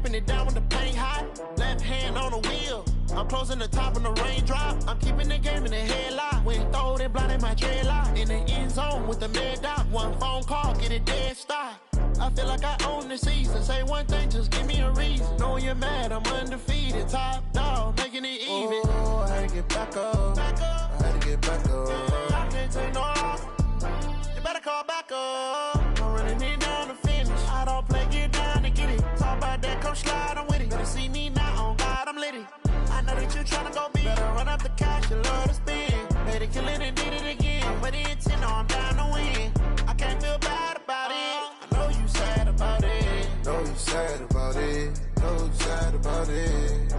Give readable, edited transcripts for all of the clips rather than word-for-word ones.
wiping it down when the paint hot. Left hand on the wheel. I'm closing the top when the raindrop. I'm keeping the game in the headlock. When throwed and blinded my dreadlock. In the end zone with the mad dot. One phone call, get it dead stop. I feel like I own the season. Say one thing, just give me a reason. Knowing you're mad, I'm undefeated. Top dog, making it even. Oh, I had to get back up. I had to get back up. I can't take no off. You better call back up. I'm running it down to finish. I don't play, get down to get it. Talk about that, come slide, I'm with it. Better see me now, on God, I'm litty. I know that you tryna go big. Better run up the cash, you love to spend. Made it, kill it, and did it again. But the intent, no, I'm down to win. I can't feel bad about it. I know you sad about it. Know you sad about it. Know you sad about it.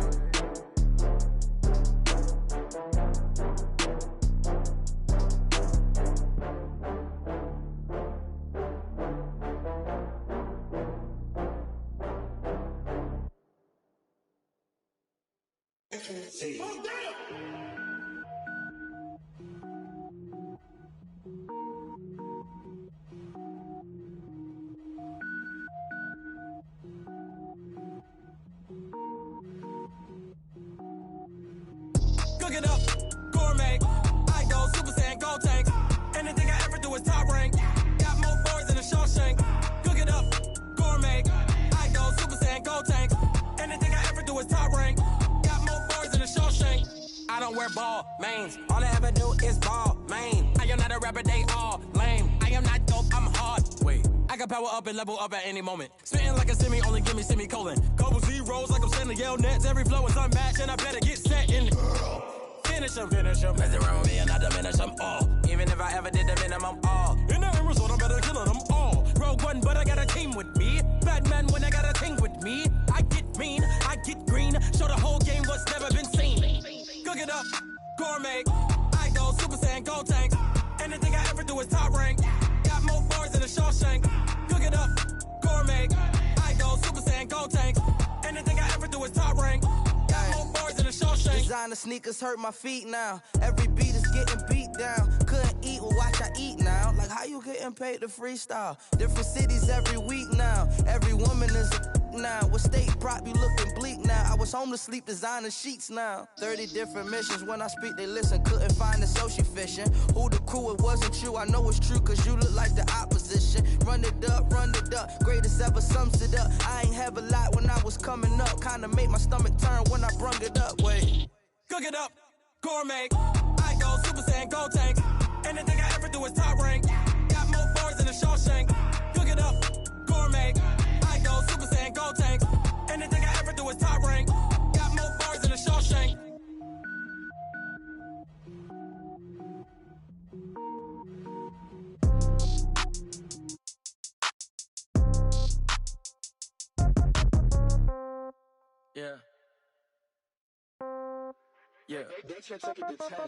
Cook it up, gourmet. I go Super Saiyan, go tank. Anything I ever do is top rank. Got more boys than a Shawshank. Cook it up, gourmet. I go Super Saiyan, go tank. Anything I ever do is top rank. Got more boys than a Shawshank. I don't wear ball mains. All I ever do is ball main. I am not a rapper, they all lame. I am not dope, I'm hard. Wait, I can power up and level up at any moment. Spitting like a semi, only give me semicolon. Couple zeros like I'm sending yell nets. Every flow is unmatched and I better get set in. Finish them. Mess around with me and I diminish them all. Even if I ever did the minimum all. In the end result, I'm better killing them all. Rogue One, but I got a team with me. Batman when I got a team with me. I get mean, I get green. Show the whole game what's never been seen. Cook it up, gourmet. I go Super Saiyan, go tank. Anything I ever do is top rank. Got more boys than a Shawshank. Cook it up, gourmet. I go Super Saiyan, go tank. Anything I ever do is top rank. Got more boys than a Shawshank. Designer sneakers hurt my feet now. Every beat is getting beat down. Couldn't eat, well watch I eat now. Like how you getting paid to freestyle? Different cities every week now. Every woman is a now. With state prop, you looking bleak now. I was home to sleep, designer sheets now. 30 different missions. When I speak, they listen. Couldn't find the social fishing. Who the crew, it wasn't you. I know it's true, cause you look like the opposition. Run it up. Greatest ever sums it up. I ain't have a lot when I was coming up. Kinda made my stomach turn when I brung it up. Wait. Cook it up, gourmet. I go Super Saiyan, go tank. Anything I ever do is top rank. Got more boys than a Shawshank. Cook it up, gourmet. I go Super Saiyan, go tank. Anything I ever do is top rank. Got more boys than a Shawshank. Yeah. Yeah.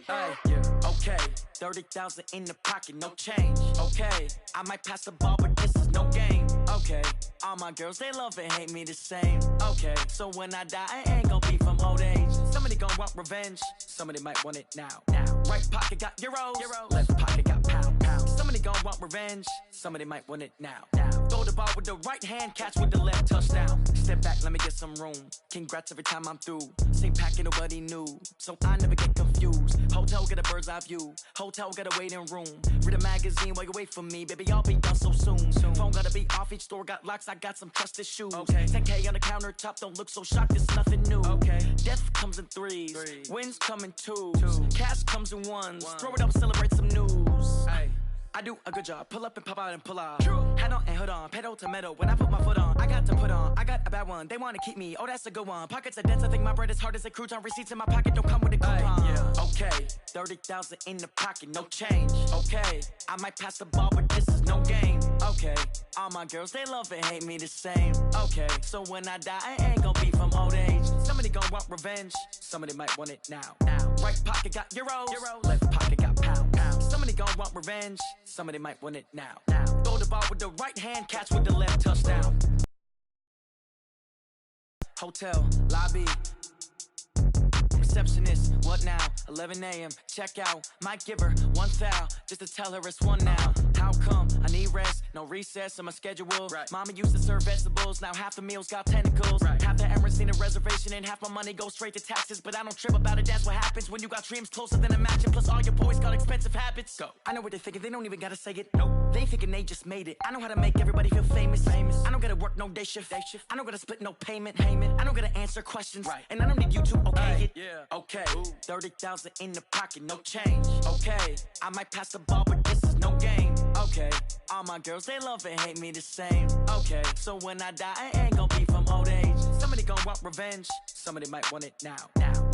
Hey, yeah. Okay. 30,000 in the pocket, no change. Okay. I might pass the ball, but this is no game. Okay. All my girls, they love and hate me the same. Okay. So when I die, I ain't gonna be from old age. Somebody gonna want revenge. Somebody might want it now. Right pocket got euros. Left pocket got pound. Somebody gonna want revenge. Somebody might want it now. Throw the ball with the right hand, catch with the left, touchdown. Step back, let me get some room. Congrats every time I'm through. Same packet, nobody knew. So I never get confused. Hotel get a bird's eye view. Hotel get a waiting room. Read a magazine while you wait for me. Baby, I'll be done so soon. Phone gotta be off, each store got locks. I got some trusted shoes. Okay. 10K on the countertop, don't look so shocked, it's nothing new. Okay. Death comes in threes. Wins come in twos. Cash comes in ones. Throw it up, celebrate some news. Ay. I do a good job, pull up and pop out and pull out. Head on and hood on, pedal to metal. When I put my foot on, I got to put on. I got a bad one, they wanna keep me, oh that's a good one. Pockets are dense, I think my bread is hard as a crouton. Receipts in my pocket don't come with a coupon. Yeah. Okay, 30,000 in the pocket, no change. Okay, I might pass the ball, but this is no game. Okay, all my girls, they love and hate me the same. Okay, so when I die, I ain't gonna be from old age. Somebody gonna want revenge, somebody might want it now. Right pocket got euros. Left pocket got pound. Somebody gonna want revenge, somebody might want it now. Throw the ball with the right hand, catch with the left, touchdown. Hotel, lobby. receptionist. What now? 11 a.m. Check out. Might give her one thou just to tell her it's one now. How come? I need rest. No recess in my schedule. Right. Mama used to serve vegetables. Now half the meals got tentacles. Right. Half the Emirates need a reservation and half my money goes straight to taxes. But I don't trip about it. That's what happens when you got dreams closer than a match. And plus all your boys got expensive habits. Go. I know what they're thinking. They don't even gotta say it. Nope. They thinking they just made it. I know how to make everybody feel famous. I don't gotta work no day shift. I don't gotta split no payment. I don't gotta answer questions. Right. And I don't need you to okay it. Yeah. Okay. 30,000 in the pocket, no change. Okay. I might pass the ball, but this is no game. Okay. All my girls, they love and hate me the same. Okay. So when I die, I ain't gonna be from old age. Somebody gon' want revenge. Somebody might want it now.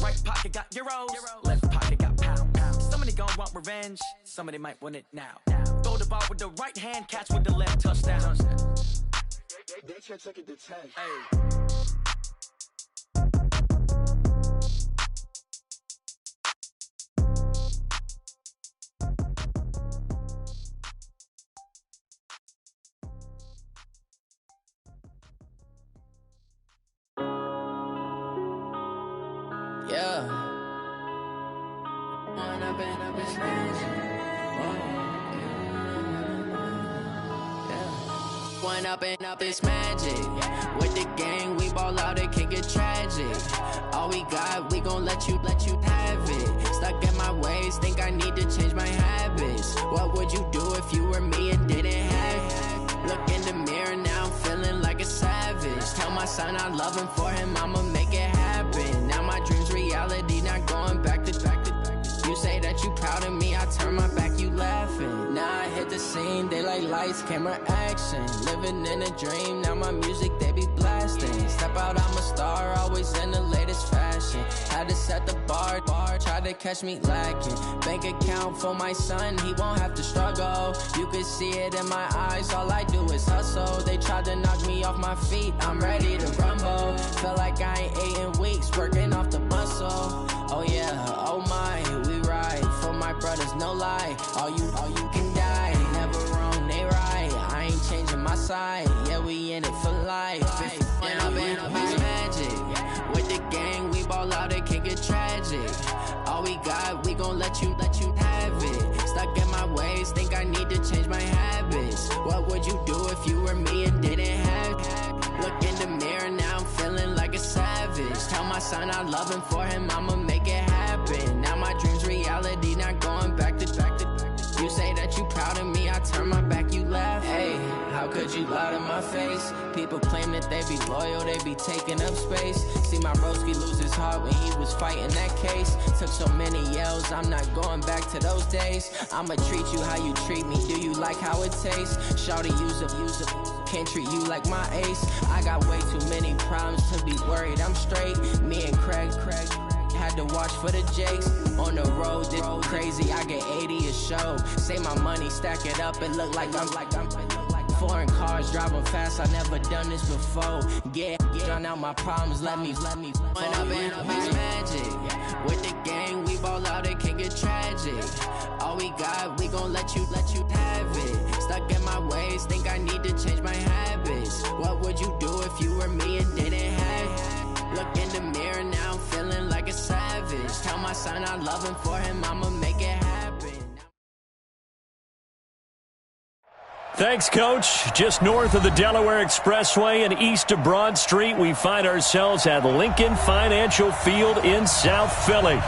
Right pocket got euros. Left pocket got pounds. Somebody gon' want revenge. Somebody might want it now. Throw the ball with the right hand, catch with the left, touchdown. They can't take it to 10. Hey. Yeah. One up and up is magic. With the gang, we ball out, it can get tragic. All we got, we gon' let you have it. Stuck in my ways, think I need to change my habits. What would you do if you were me and didn't have it? Look in the mirror, now I'm feeling like a savage. Tell my son I love him, for him I'ma make it happen. Now my dream's reality, not going back to. You say that you proud of me, I turn my back, you laughing. Now I hit the scene, they like lights, camera, action. Living in a dream, now my music, they be blasting. Step out, I'm a star, always in the latest fashion. Had to set the bar, try to catch me lacking. Bank account for my son, he won't have to struggle. You can see it in my eyes, all I do is hustle. They tried to knock me off my feet, I'm ready to rumble. Feel like I ain't ate in weeks, working off the muscle. Oh yeah, oh my, we ride for my brothers, no lie. All you can die, never wrong, they right. I ain't changing my side, yeah, we in it for life. When up and up is magic. With the gang, we ball out, it can get tragic. All we got, we gon' let you have it. Stuck in my ways, think I need to change my habits. What would you do if you were me and didn't have it? Look in the mirror, now I'm feeling like a savage. Tell my son I love him, for him I'ma make it happen. Now my dream's reality, not going back to. You say that you proud of me, I turn my back, you laugh. Hey, how could you lie to my face? People claim that they be loyal, they be taking up space. See my broski lose his heart when he was fighting that case. Took so many yells, I'm not going back to those days. I'ma treat you how you treat me, do you like how it tastes? Shawty, use up, can't treat you like my ace. I got way too many problems to be worried, I'm straight. Me and Craig had to watch for the Jakes. On the road, this crazy, I get 80 a show. Say my money, stack it up, it look like I'm foreign cars, driving fast, I never done this before. Yeah, drown out my problems, let me When up and up is magic. With the gang, we ball out, it can get tragic. All we got, we gon' let you have it. Stuck in my ways, think I need to change my habits. What would you do if you were me and didn't have it? Look in the mirror, now I'm feeling like a savage. Tell my son I love him, for him I'ma make it happen. Thanks, Coach. Just north of the Delaware Expressway and east of Broad Street, we find ourselves at Lincoln Financial Field in South Philly.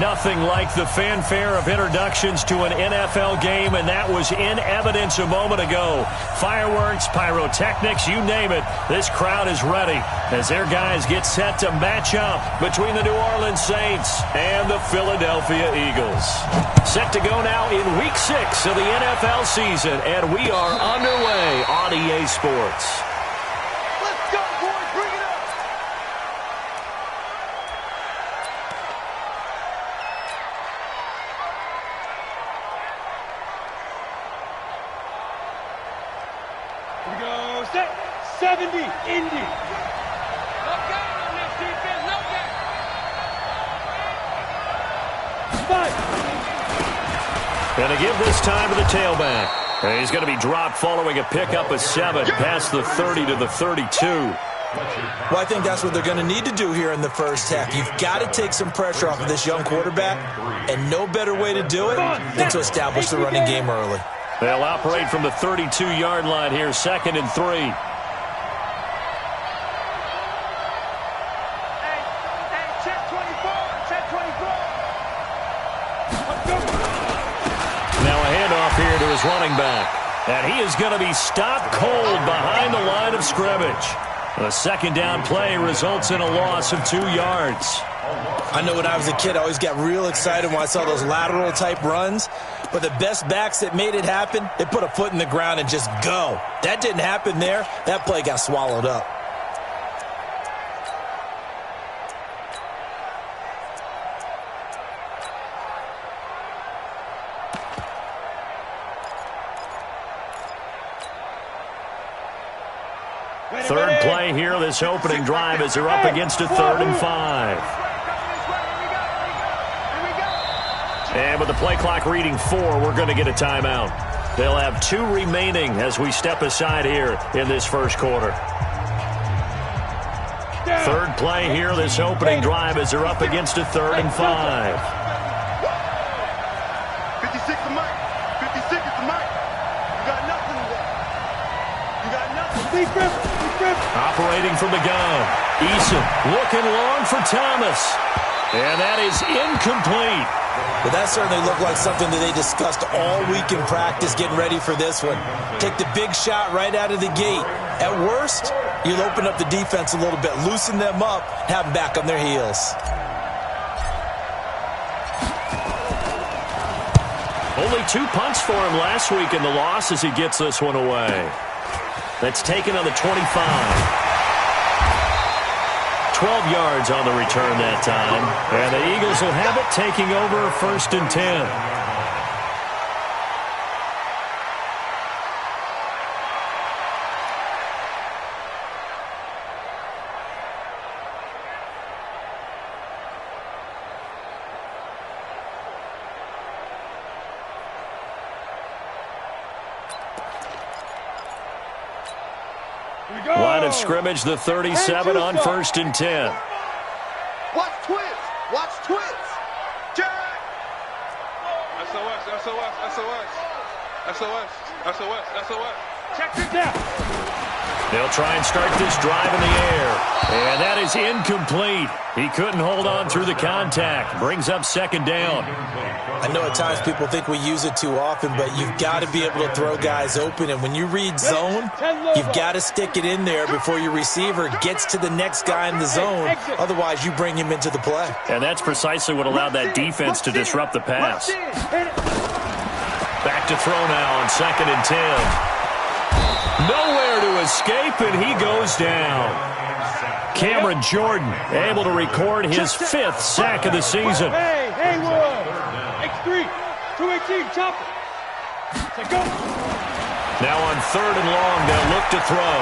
Nothing like the fanfare of introductions to an NFL game, and that was in evidence a moment ago. Fireworks, pyrotechnics, you name it. This crowd is ready as their guys get set to match up between the New Orleans Saints and the Philadelphia Eagles. Set to go now in Week 6 of the NFL season, and we are underway on EA Sports. Let's go, boys. Bring it up. Here we go. Set. 70. Indy. No game on this defense. No game. Spike. And to give this time to the tailback. And he's going to be dropped following a pickup of 7 past the 30 to the 32. Well, I think that's what they're going to need to do here in the first half. You've got to take some pressure off of this young quarterback, and no better way to do it than to establish the running game early. They'll operate from the 32-yard line here, 2nd and 3. Now a handoff here to his running back. And he is going to be stopped cold behind the line of scrimmage. A second down play results in a loss of 2 yards. I know when I was a kid, I always got real excited when I saw those lateral-type runs. But the best backs that made it happen, they put a foot in the ground and just go. That didn't happen there. That play got swallowed up. Third play here, this opening drive, as they're up against a 3rd and 5. And with the play clock reading 4, we're going to get a timeout. They'll have 2 remaining as we step aside here in this first quarter. Third play here, this opening drive, as they're up against a 3rd and 5. 56 is Mike. 56 is the Mike. You got nothing today. You got nothing. Operating from the gun. Eason looking long for Thomas. And that is incomplete. But that certainly looked like something that they discussed all week in practice getting ready for this one. Take the big shot right out of the gate. At worst, you'll open up the defense a little bit, loosen them up, have them back on their heels. Only 2 punts for him last week in the loss as he gets this one away. That's taken on the 25. 12 yards on the return that time. And the Eagles will have it, taking over 1st and 10. Line of scrimmage, the 37 on 1st and 10. Watch twins. Watch twins. Jack. SOS, SOS, SOS. SOS, SOS, SOS. Check this out. They'll try and start this drive in the air. And that is incomplete. He couldn't hold on through the contact. Brings up 2nd down. I know at times people think we use it too often, but you've got to be able to throw guys open. And when you read zone, you've got to stick it in there before your receiver gets to the next guy in the zone. Otherwise, you bring him into the play. And that's precisely what allowed that defense to disrupt the pass. Back to throw now on 2nd and 10. Nowhere to escape, and he goes down. Cameron Jordan able to record his 5th sack of the season. Hey, Haywood. X3. 218, chop it. Go. Now on 3rd and long, they'll look to throw.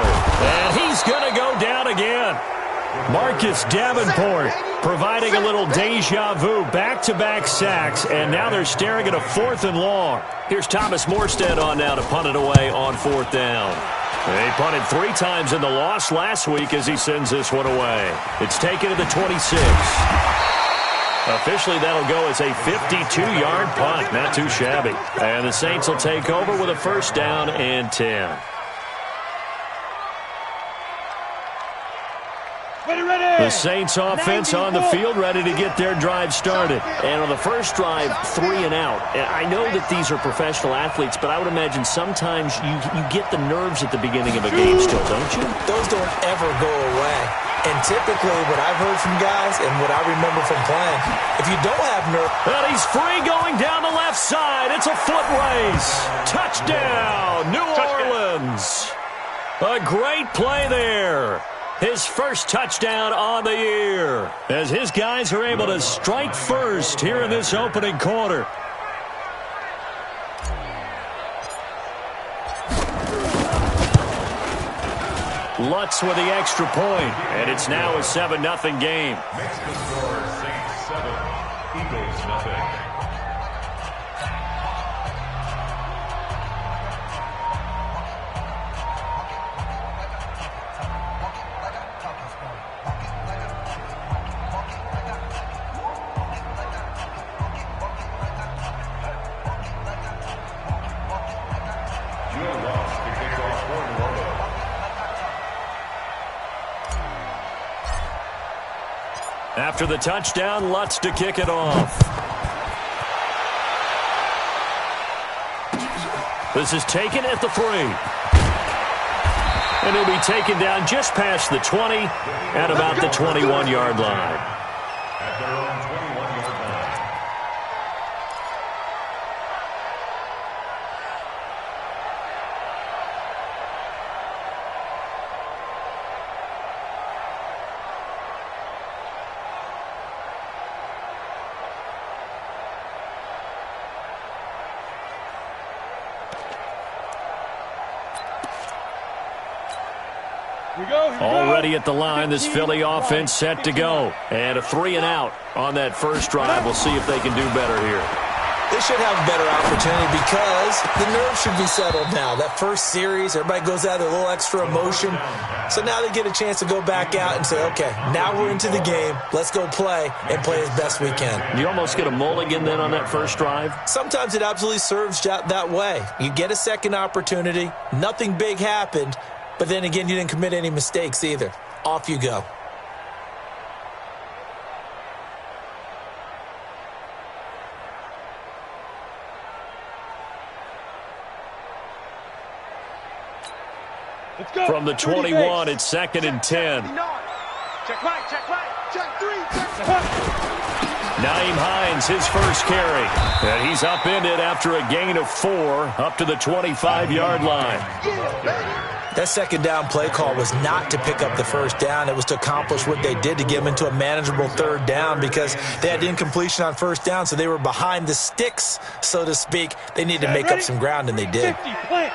And he's going to go down again. Marcus Davenport providing a little deja vu, back-to-back sacks, and now they're staring at a 4th and long. Here's Thomas Morstead on now to punt it away on 4th down. They punted 3 times in the loss last week as he sends this one away. It's taken to the 26. Officially, that'll go as a 52-yard punt. Not too shabby. And the Saints will take over with a 1st down and 10. The Saints offense on the field, ready to get their drive started. And on the first drive, 3 and out. And I know that these are professional athletes, but I would imagine sometimes you get the nerves at the beginning of a game still, don't you? Those don't ever go away. And typically what I've heard from guys and what I remember from playing, if you don't have nerves... And he's free going down the left side. It's a foot race. Touchdown, New Orleans. A great play there. His first touchdown on the year as his guys are able to strike first here in this opening quarter. Lutz with the extra point, and it's now a 7-0 game. Makes the score Saints 7, Eagles nothing. After the touchdown, Lutz to kick it off. This is taken at the 3. And he'll be taken down just past the 20 at about the 21-yard line. At their own 21-yard line. Already at the line, this Philly offense set to go. And a 3 and out on that first drive. We'll see if they can do better here. They should have a better opportunity because the nerves should be settled now. That first series, everybody goes out with a little extra emotion. So now they get a chance to go back out and say, okay, now we're into the game. Let's go play and play as best we can. You almost get a mulligan then on that first drive? Sometimes it absolutely serves that way. You get a second opportunity. Nothing big happened. But then again, you didn't commit any mistakes either. Off you go. Let's go. From the 21, it's 2nd and 10. Check right, check right. Check 3, check 4. Nyheim Hines, his first carry. And he's upended after a gain of 4 up to the 25-yard line. That second down play call was not to pick up the first down. It was to accomplish what they did to get them into a manageable third down because they had incompletion on first down, so they were behind the sticks, so to speak. They needed to make up some ground, and they did. 50, plant.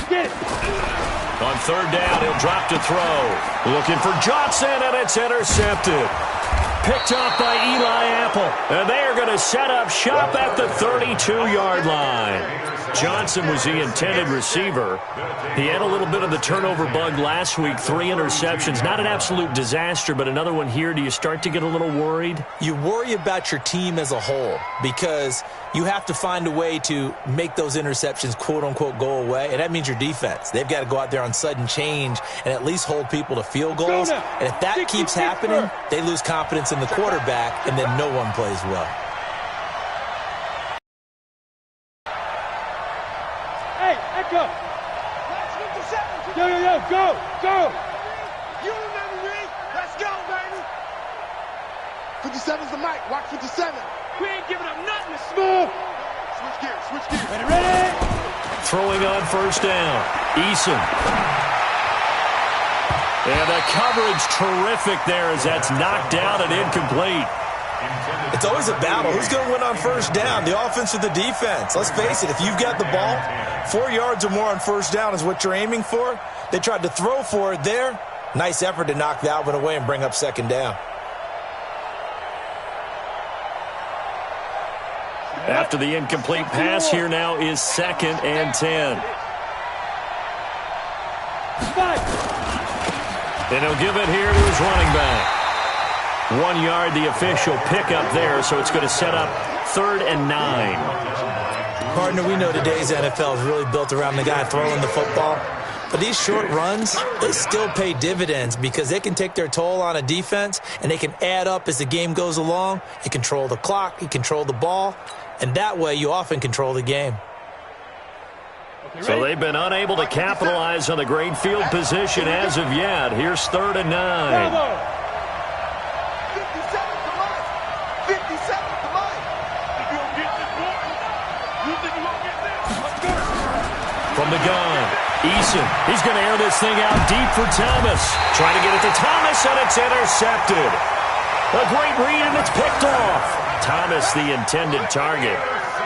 Get it. On third down, he'll drop to throw. Looking for Johnson, and it's intercepted. Picked off by Eli Apple. And they are going to set up shop at the 32-yard line. Johnson was the intended receiver. He had a little bit of the turnover bug last week, 3 interceptions. Not an absolute disaster, but another one here. Do you start to get a little worried? You worry about your team as a whole because you have to find a way to make those interceptions, quote-unquote, go away, and that means your defense. They've got to go out there on sudden change and at least hold people to field goals. And if that keeps happening, they lose confidence in the quarterback, and then no one plays well. Hey, Echo. Yo, yo, yo, go, go. You remember me? Let's go, baby. 57's the mic. Watch 57. We ain't giving up nothing. It's smooth. Switch gears, switch gears. Ready, ready. Throwing on first down. Eason. And the coverage terrific there as that's knocked down and incomplete. It's always a battle. Who's going to win on first down, the offense or the defense? Let's face it, if you've got the ball, 4 yards or more on first down is what you're aiming for. They tried to throw for it there. Nice effort to knock that one away and bring up second down. After the incomplete pass, here now is 2nd and 10. And he'll give it here to his running back. 1 yard, the official pickup there, so it's going to set up 3rd and 9. Partner, we know today's NFL is really built around the guy throwing the football. But these short runs, they still pay dividends because they can take their toll on a defense, and they can add up as the game goes along. You control the clock, you control the ball, and that way you often control the game. So they've been unable to capitalize on the great field position as of yet. Here's 3rd and 9. From the gun, Eason, he's going to air this thing out deep for Thomas. Trying to get it to Thomas, and it's intercepted. A great read, and it's picked off. Thomas, the intended target.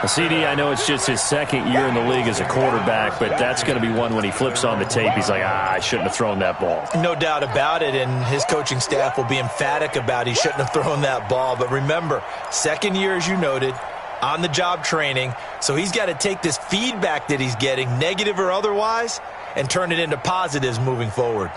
CD, I know it's just his 2nd year in the league as a quarterback, but that's going to be one when he flips on the tape. He's like, I shouldn't have thrown that ball. No doubt about it, and his coaching staff will be emphatic about he shouldn't have thrown that ball. But remember, 2nd year, as you noted, on-the-job training, so he's got to take this feedback that he's getting, negative or otherwise, and turn it into positives moving forward.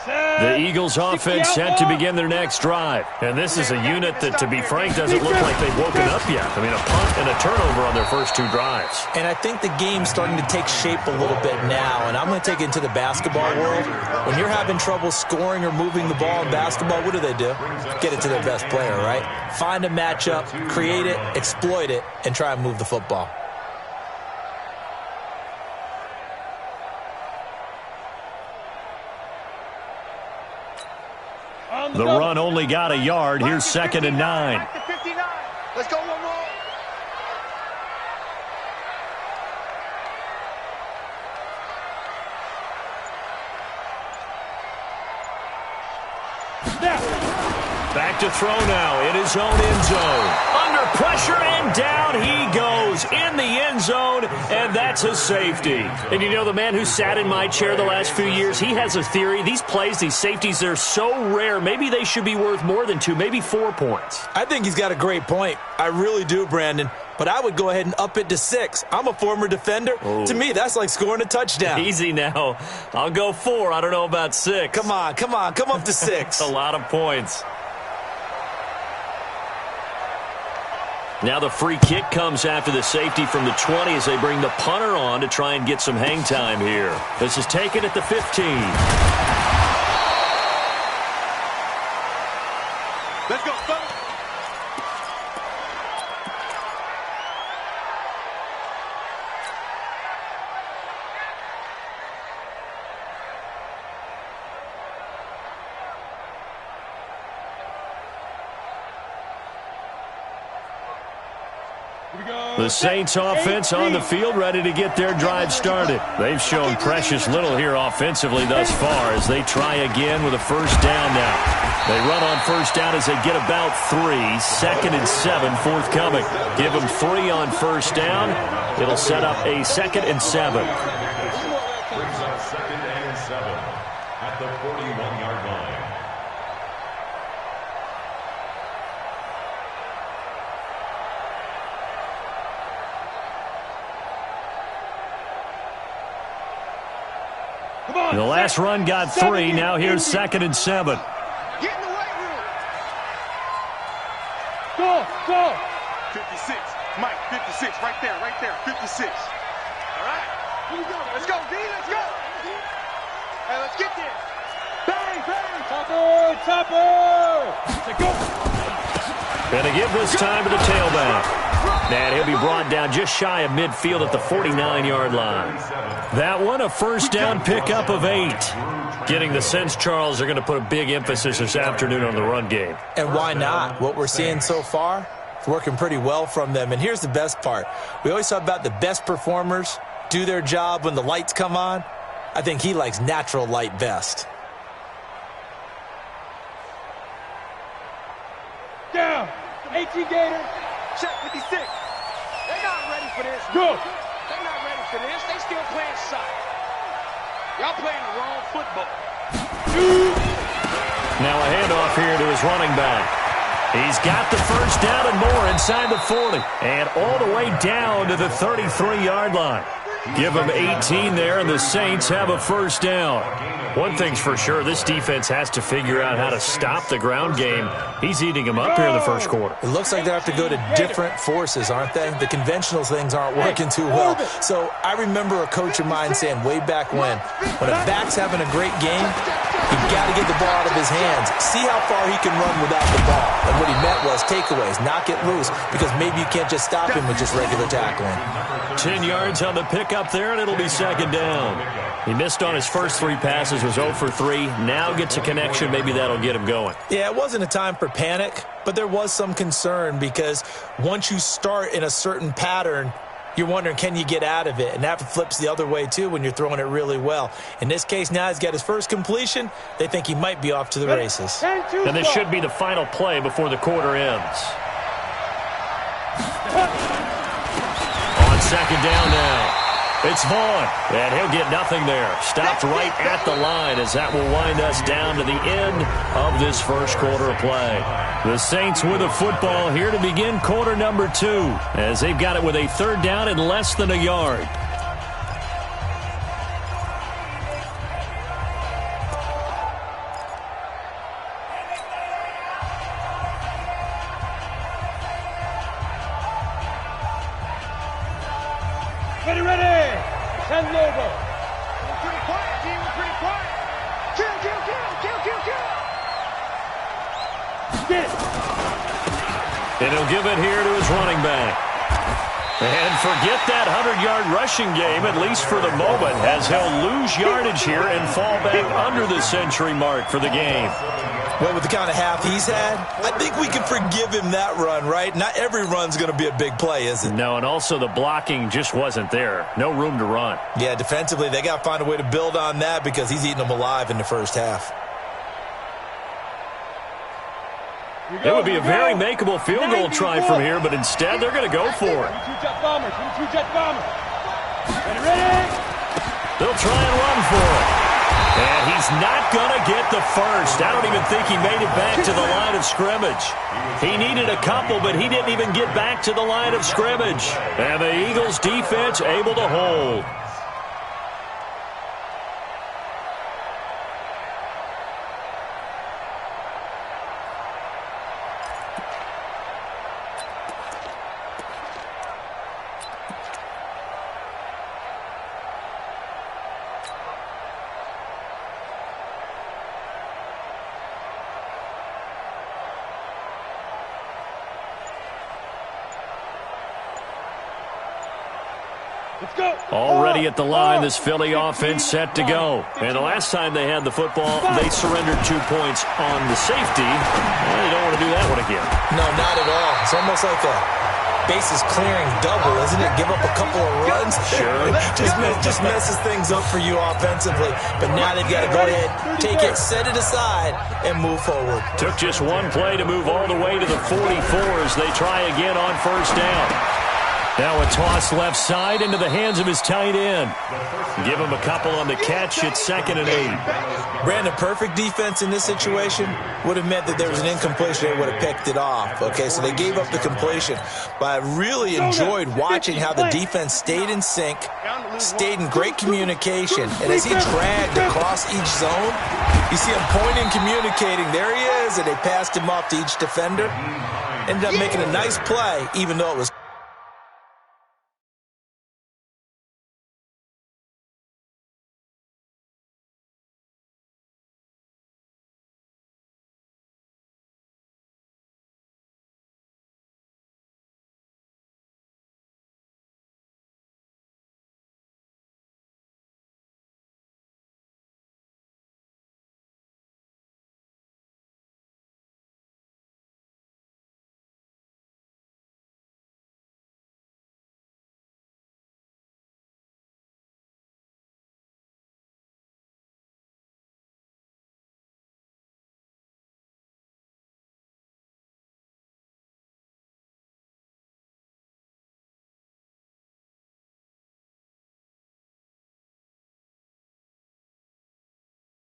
The Eagles offense set to begin their next drive. And this is a unit that, to be frank, doesn't look like they've woken up yet. I mean, a punt and a turnover on their first 2 drives. And I think the game's starting to take shape a little bit now. And I'm going to take it into the basketball world. When you're having trouble scoring or moving the ball in basketball, what do? Get it to their best player, right? Find a matchup, create it, exploit it, and try and move the football. The run only got a yard. Here's 2nd and 9. Let's go one more. Back to throw now in his own end zone. Under pressure and down he goes in the end zone, and that's a safety. And you know, the man who sat in my chair the last few years, he has a theory. These plays, these safeties, they're so rare. Maybe they should be worth more than 2, maybe 4 points. I think he's got a great point. I really do, Brandon. But I would go ahead and up it to 6. I'm a former defender. Ooh. To me, that's like scoring a touchdown. Easy now. I'll go 4. I don't know about 6. Come on. Come up to 6. A lot of points. Now the free kick comes after the safety from the 20 as they bring the punter on to try and get some hang time here. This is taken at the 15. Let's go, fellas. The Saints offense on the field, ready to get their drive started. They've shown precious little here offensively thus far as they try again with a first down now. They run on first down as they get about 3. 2nd and 7 forthcoming. Give them 3 on first down. It'll set up a 2nd and 7. Brings up 2nd and 7 at the 41-yard line. The last run got 3. Now here's 2nd and 7. Get in the weight room. Go. 56. Mike, 56. Right there. 56. All right. Here we go. Let's go, D. Let's go. Hey, let's get there. Bang. Topper. Let's go. Gonna give this time to the tailback. And he'll be brought down just shy of midfield at the 49-yard line. That one, a first down pickup of 8. Getting the sense, Charles, they're going to put a big emphasis this afternoon on the run game. And why not? What we're seeing so far, it's working pretty well from them. And here's the best part. We always talk about the best performers do their job when the lights come on. I think he likes natural light best. Down. 18 Gator. Check 56. They're not ready for this. Go. They're not ready for this. They still playing soccer. Y'all playing the wrong football. Now a handoff here to his running back. He's got the first down and more inside the 40. And all the way down to the 33-yard line. Give them 18 there, and the Saints have a first down. One thing's for sure, this defense has to figure out how to stop the ground game. He's eating them up here in the first quarter. It looks like they have to go to different forces, aren't they? The conventional things aren't working too well. So I remember a coach of mine saying way back when a back's having a great game, you've got to get the ball out of his hands. See how far he can run without the ball. And what he meant was takeaways, knock it loose, because maybe you can't just stop him with just regular tackling. 10 yards on the pickup there, and it'll be second down. He missed on his first 3 passes, was 0 for 3. Now gets a connection. Maybe that'll get him going. Yeah, it wasn't a time for panic, but there was some concern because once you start in a certain pattern, you're wondering, can you get out of it? And that flips the other way, too, when you're throwing it really well. In this case, now he's got his first completion. They think he might be off to the races. And this should be the final play before the quarter ends. On second down now. It's Vaughn, and he'll get nothing there. Stopped right at the line as that will wind us down to the end of this first quarter of play. The Saints with a football here to begin quarter number 2 as they've got it with a third down and less than a yard. 10 Lobo. We're pretty quiet, team. We're pretty quiet. Kill, kill, kill, kill, kill, kill. Get it. And he'll give it here to his running back. And forget that 100-yard rushing game, at least for the moment, as he'll lose yardage here and fall back under the century mark for the game. Well, with the kind of half he's had, I think we can forgive him that run, right? Not every run's going to be a big play, is it? No, and also the blocking just wasn't there. No room to run. Yeah, defensively, they got to find a way to build on that because he's eating them alive in the first half. It would be a very makeable field goal try from here, but instead they're going to go for it. Jet bombers. Jet bombers. Ready? They'll try and run for it. And he's not going to get the first. I don't even think he made it back to the line of scrimmage. He needed a couple, but he didn't even get back to the line of scrimmage. And the Eagles defense able to hold. Already at the line, this Philly offense set to go. And the last time they had the football, they surrendered 2 points on the safety. Well, you don't want to do that one again. No, not at all. It's almost like a bases clearing double, isn't it? Give up a couple of runs. Sure. just messes things up for you offensively. But now they've got to go ahead, take it, set it aside, and move forward. Took just one play to move all the way to the 44 as they try again on first down. Now a toss left side into the hands of his tight end. Give him a couple on the catch. It's 2nd and 8. Brandon, perfect defense in this situation would have meant that there was an incompletion. They would have picked it off. Okay, so they gave up the completion. But I really enjoyed watching how the defense stayed in sync, stayed in great communication. And as he dragged across each zone, you see him pointing, communicating. There he is, and they passed him off to each defender. Ended up making a nice play, even though it was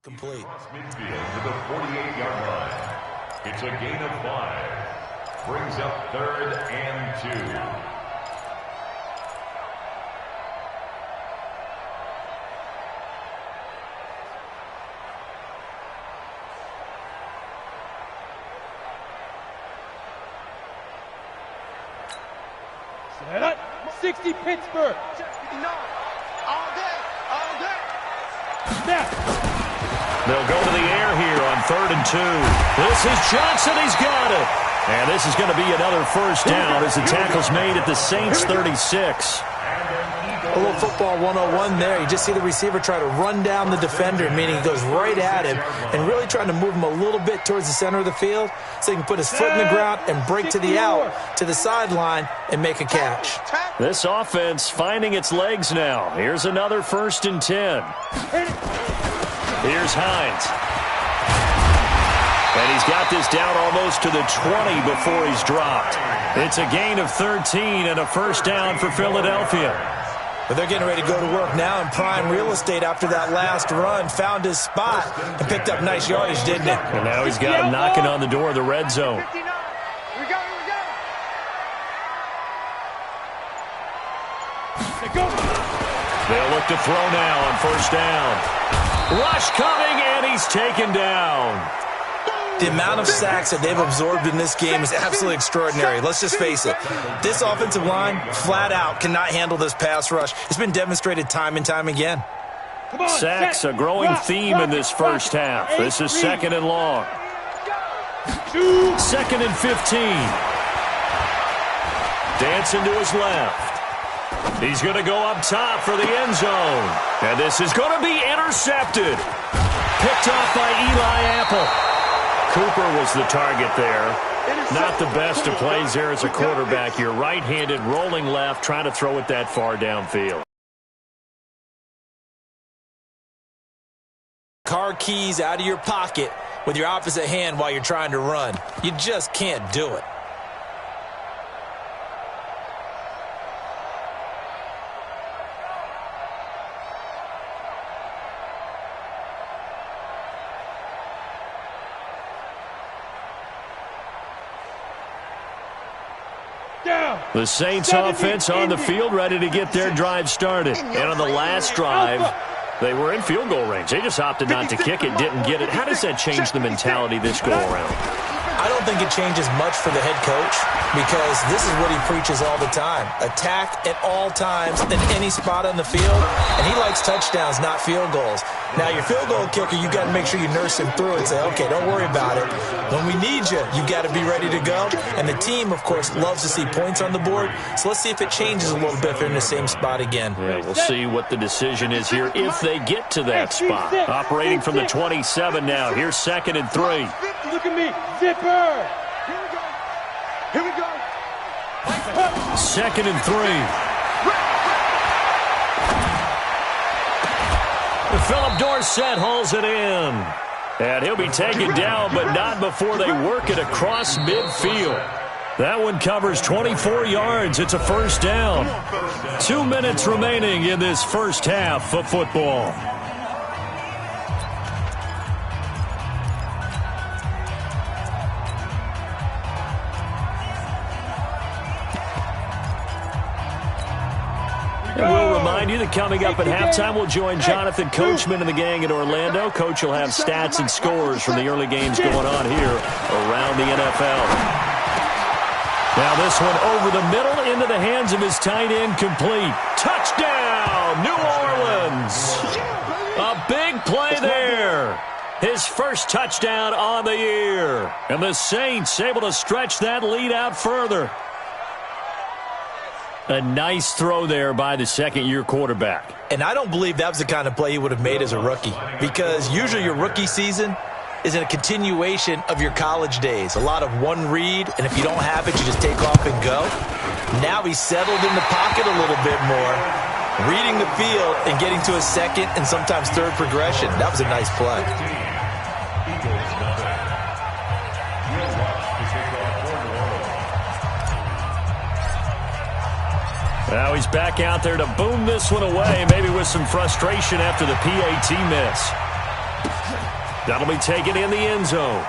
complete. Across midfield to the 48-yard line. It's a gain of 5. Brings up 3rd and 2. Set up. 60 Pittsburgh. 59. All day. All day. Snap. They'll go to the air here on 3rd and 2. This is Johnson. He's got it. And this is going to be another first down as the tackle's made at the Saints 36. A little football 101 there. You just see the receiver try to run down the defender, meaning he goes right at him and really trying to move him a little bit towards the center of the field so he can put his foot in the ground and break to the out, to the sideline, and make a catch. This offense finding its legs now. Here's another 1st and 10. Here's Hines. And he's got this down almost to the 20 before he's dropped. It's a gain of 13 and a first down for Philadelphia. But they're getting ready to go to work now in prime real estate after that last run. Found his spot and picked up nice yardage, didn't it? And now he's got him knocking on the door of the red zone. They'll look to throw now on first down. Rush coming, and he's taken down. The amount of sacks that they've absorbed in this game is absolutely extraordinary. Let's just face it. This offensive line, flat out, cannot handle this pass rush. It's been demonstrated time and time again. Sacks, a growing theme in this first half. This is 2nd and long. 2nd and 15. Dancing to his left. He's going to go up top for the end zone. And this is going to be intercepted. Picked off by Eli Apple. Cooper was the target there. Not the best of plays there as a quarterback. You're right-handed, rolling left, trying to throw it that far downfield. Car keys out of your pocket with your opposite hand while you're trying to run. You just can't do it. The Saints offense on the field, ready to get their drive started. And on the last drive, they were in field goal range. They just opted not to kick it, didn't get it. How does that change the mentality this go-around? I don't think it changes much for the head coach because this is what he preaches all the time. Attack at all times in any spot on the field, and he likes touchdowns, not field goals. Now, your field goal kicker, you got to make sure you nurse him through and say, okay, don't worry about it. When we need you, you got to be ready to go. And the team, of course, loves to see points on the board. So let's see if it changes a little bit if they're in the same spot again. Yeah, we'll see what the decision is here if they get to that spot. Operating from the 27 now. Here's 2nd and 3. Look at me. Zipper. Here we go. 2nd and 3. Philip Dorsett hauls it in. And he'll be taken down, but not before they work it across midfield. That one covers 24 yards. It's a first down. 2 minutes remaining in this first half of football. And we'll remind you that coming up at halftime, we'll join Jonathan Coachman and the gang in Orlando. Coach will have stats and scores from the early games going on here around the NFL. Now this one over the middle into the hands of his tight end, complete. Touchdown, New Orleans. A big play there. His first touchdown on the year. And the Saints able to stretch that lead out further. A nice throw there by the second-year quarterback. And I don't believe that was the kind of play he would have made as a rookie because usually your rookie season is a continuation of your college days. A lot of one read, and if you don't have it, you just take off and go. Now he's settled in the pocket a little bit more, reading the field and getting to a second and sometimes third progression. That was a nice play. Now he's back out there to boom this one away, maybe with some frustration after the PAT miss. That'll be taken in the end zone.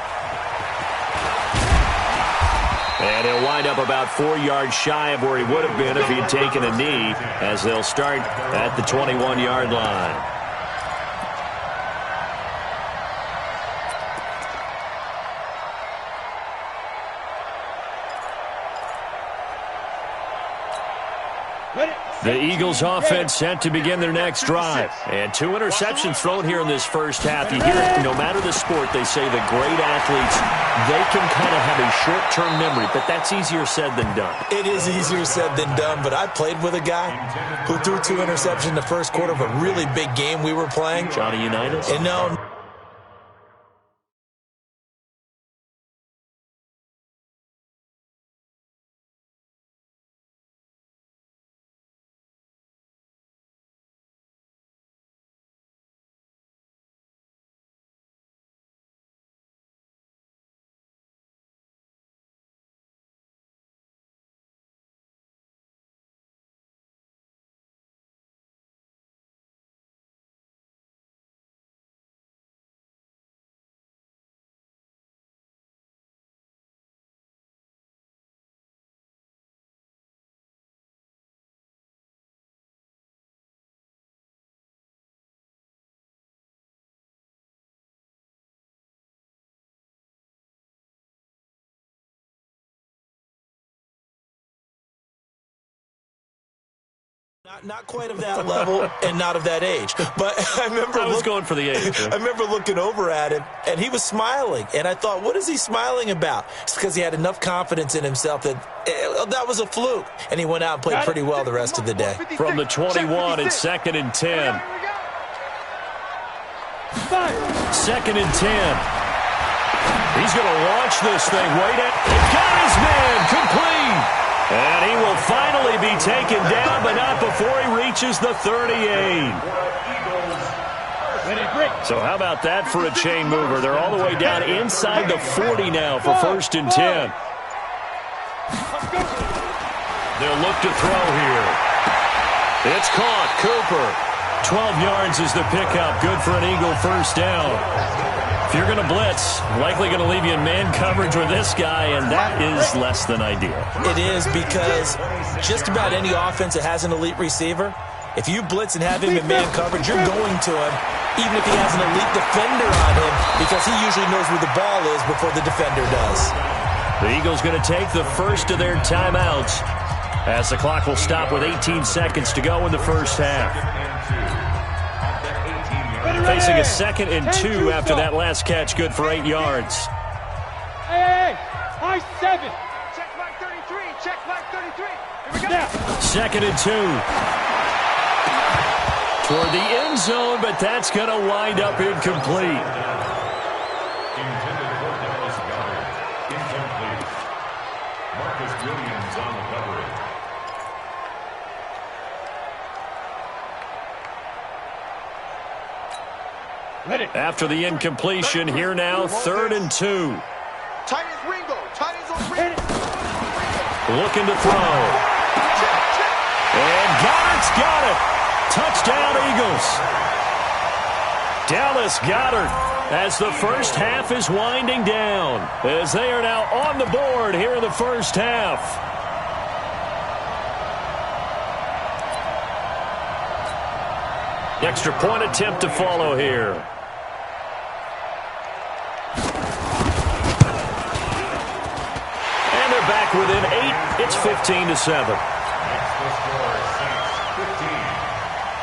And he'll wind up about 4 yards shy of where he would have been if he'd taken a knee, as they'll start at the 21-yard line. The Eagles offense set to begin their next drive. And 2 interceptions thrown here in this first half. You hear it, no matter the sport, they say the great athletes, they can kind of have a short-term memory, but that's easier said than done. It is easier said than done, but I played with a guy who threw 2 interceptions in the first quarter of a really big game we were playing. Johnny Unitas? And no. Not quite of that level and not of that age. But I was going for the age. I remember looking over at him, and he was smiling. And I thought, what is he smiling about? It's because he had enough confidence in himself that that was a fluke. And he went out and played pretty well the rest of the day. From the 21, it's 2nd and 10. 2nd and 10. He's going to launch this thing right at. Got his man complete. And he will finally be taken down, but not before he reaches the 38. So how about that for a chain mover? They're all the way down inside the 40 now for 1st and 10. They'll look to throw here. It's caught. Cooper. 12 yards is the pickup. Good for an Eagle first down. If you're going to blitz, likely going to leave you in man coverage with this guy, and that is less than ideal. It is, because just about any offense that has an elite receiver, if you blitz and have him in man coverage, you're going to him, even if he has an elite defender on him, because he usually knows where the ball is before the defender does. The Eagles going to take the first of their timeouts as the clock will stop with 18 seconds to go in the first half. Facing a 2nd and 2 after that last catch, good for 8 yards. Hey, high 7. Check line 33. Check line 33. Here we go. 2nd and 2. Toward the end zone, but that's going to wind up incomplete. Intended for Dallas Goddard. Incomplete. Marcus Williams on the coverage. After the incompletion, here now, 3rd and 2. Tight is Ringo. Tight is on Ringo. Looking to throw. And Goddard's got it. Touchdown, Eagles. Dallas Goedert, as the first half is winding down, as they are now on the board here in the first half. Extra point attempt to follow here. And they're back within 8. It's 15-7. Next the score, Saints 15,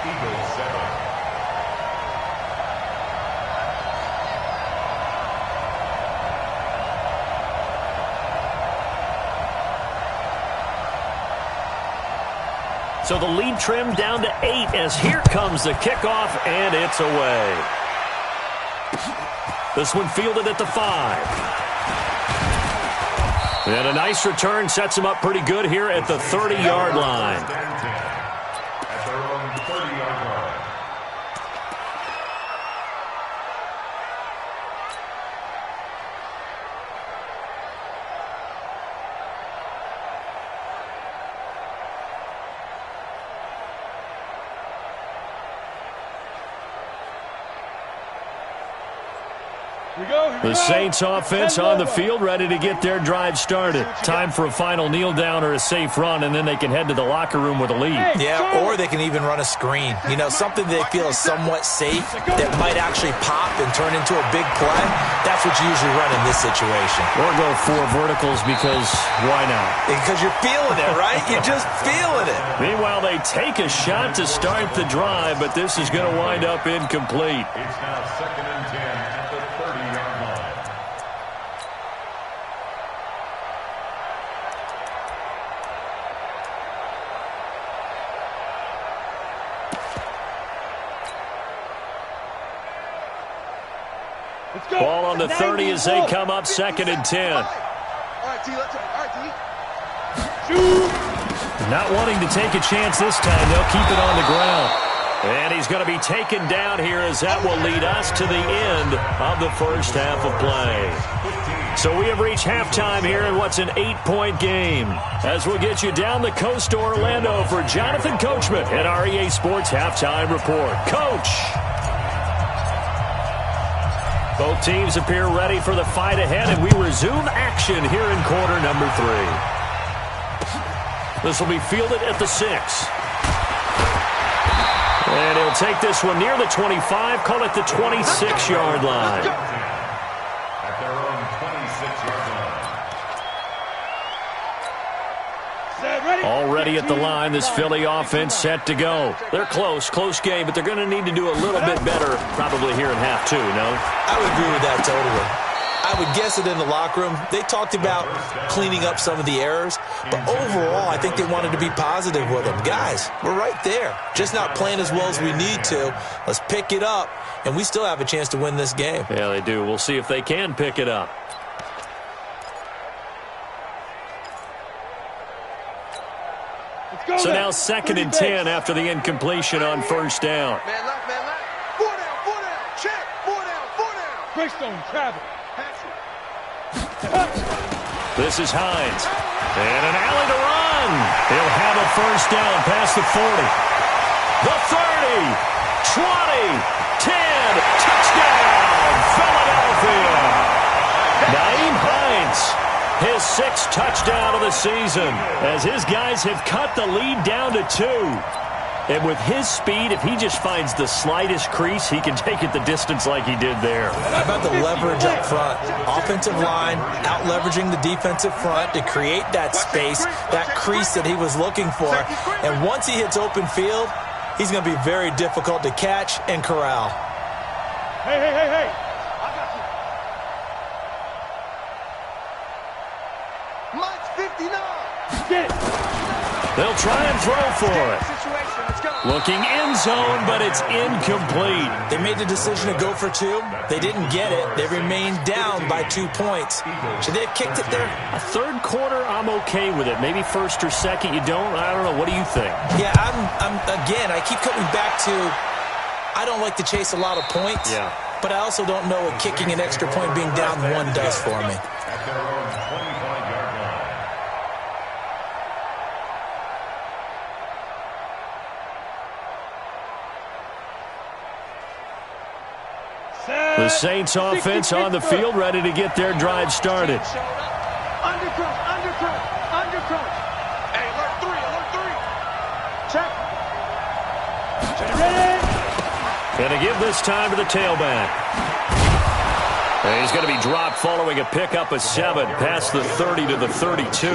Eagles 7. So the lead trimmed down to 8 as here comes the kickoff, and it's away. This one fielded at the 5. And a nice return sets him up pretty good here at the 30-yard line. At their own 30-yard line. The Saints offense on the field, ready to get their drive started. Time for a final kneel down or a safe run, and then they can head to the locker room with a lead. Yeah, or they can even run a screen. You know, something they feel is somewhat safe that might actually pop and turn into a big play. That's what you usually run in this situation. Or go 4 verticals, because why not? Because you're feeling it, right? You're just feeling it. Meanwhile, they take a shot to start the drive, but this is going to wind up incomplete. It's now 2nd and 10 at the 30-yard line. Ball on the 30 as they come up 2nd and 10. All right, T, let's go. All right, T. Not wanting to take a chance this time. They'll keep it on the ground. And he's going to be taken down here as that will lead us to the end of the first half of play. So we have reached halftime here in what's an 8-point game. As we'll get you down the coast to Orlando for Jonathan Coachman at our EA Sports Halftime Report. Coach! Both teams appear ready for the fight ahead, and we resume action here in quarter number 3. This will be fielded at the 6. And he'll take this one near the 25, call it the 26-yard line. At their own 26-yard Already at the line, this Philly offense set to go. They're close game, but they're going to need to do a little bit better probably here in half two, no? I would agree with that totally. I would guess it in the locker room. They talked about cleaning up some of the errors, but overall, I think they wanted to be positive with them. Guys, we're right there. Just not playing as well as we need to. Let's pick it up, and we still have a chance to win this game. Yeah, they do. We'll see if they can pick it up. So now 2nd and 10 after the incompletion on first down. Man left, man left. 4 down, check. 4 down. Greystone travel. This is Hines. And an alley to run. He'll have a first down past the 40. The 30. 20. 10. Touchdown, Philadelphia. Nyheim Hines. His 6th touchdown of the season as his guys have cut the lead down to 2. And with his speed, if he just finds the slightest crease, he can take it the distance like he did there. How about the leverage up front? Offensive line, out-leveraging the defensive front to create that space, that crease that he was looking for. And once he hits open field, he's going to be very difficult to catch and corral. Hey. I got you. Mike's 59. Get it. They'll try and throw for it. Looking end zone, but it's incomplete. They made the decision to go for 2. They didn't get it. They remained down by 2 points. Should they have kicked it there? A third quarter, I'm okay with it. Maybe first or second, you don't. I don't know. What do you think? Yeah, again, I keep coming back to I don't like to chase a lot of points. Yeah. But I also don't know what kicking an extra point being down 1 does for me. At their own 25-yard line. The Saints offense on the field, ready to get their drive started. Undercut. Hey, alert 3. Check. Ready. Going to give this time to the tailback. And he's going to be dropped following a pickup of 7 past the 30 to the 32.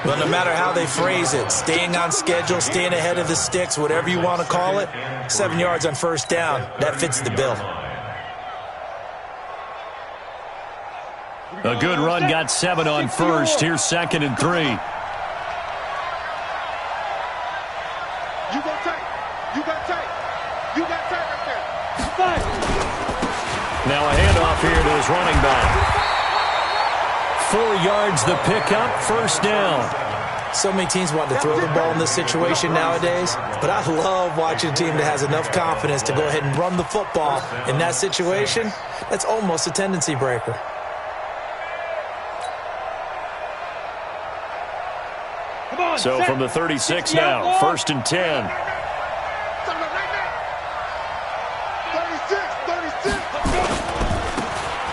Well, no matter how they phrase it, staying on schedule, staying ahead of the sticks, whatever you want to call it, 7 yards on first down, that fits the bill. A good run got 7 on first. Here's 2nd and 3. You got tight right there. Now a handoff here to his running back. 4 yards the pickup, first down. So many teams want to throw the ball in this situation nowadays, but I love watching a team that has enough confidence to go ahead and run the football. In that situation, that's almost a tendency breaker. So from the 36 now, 1st and 10. 36.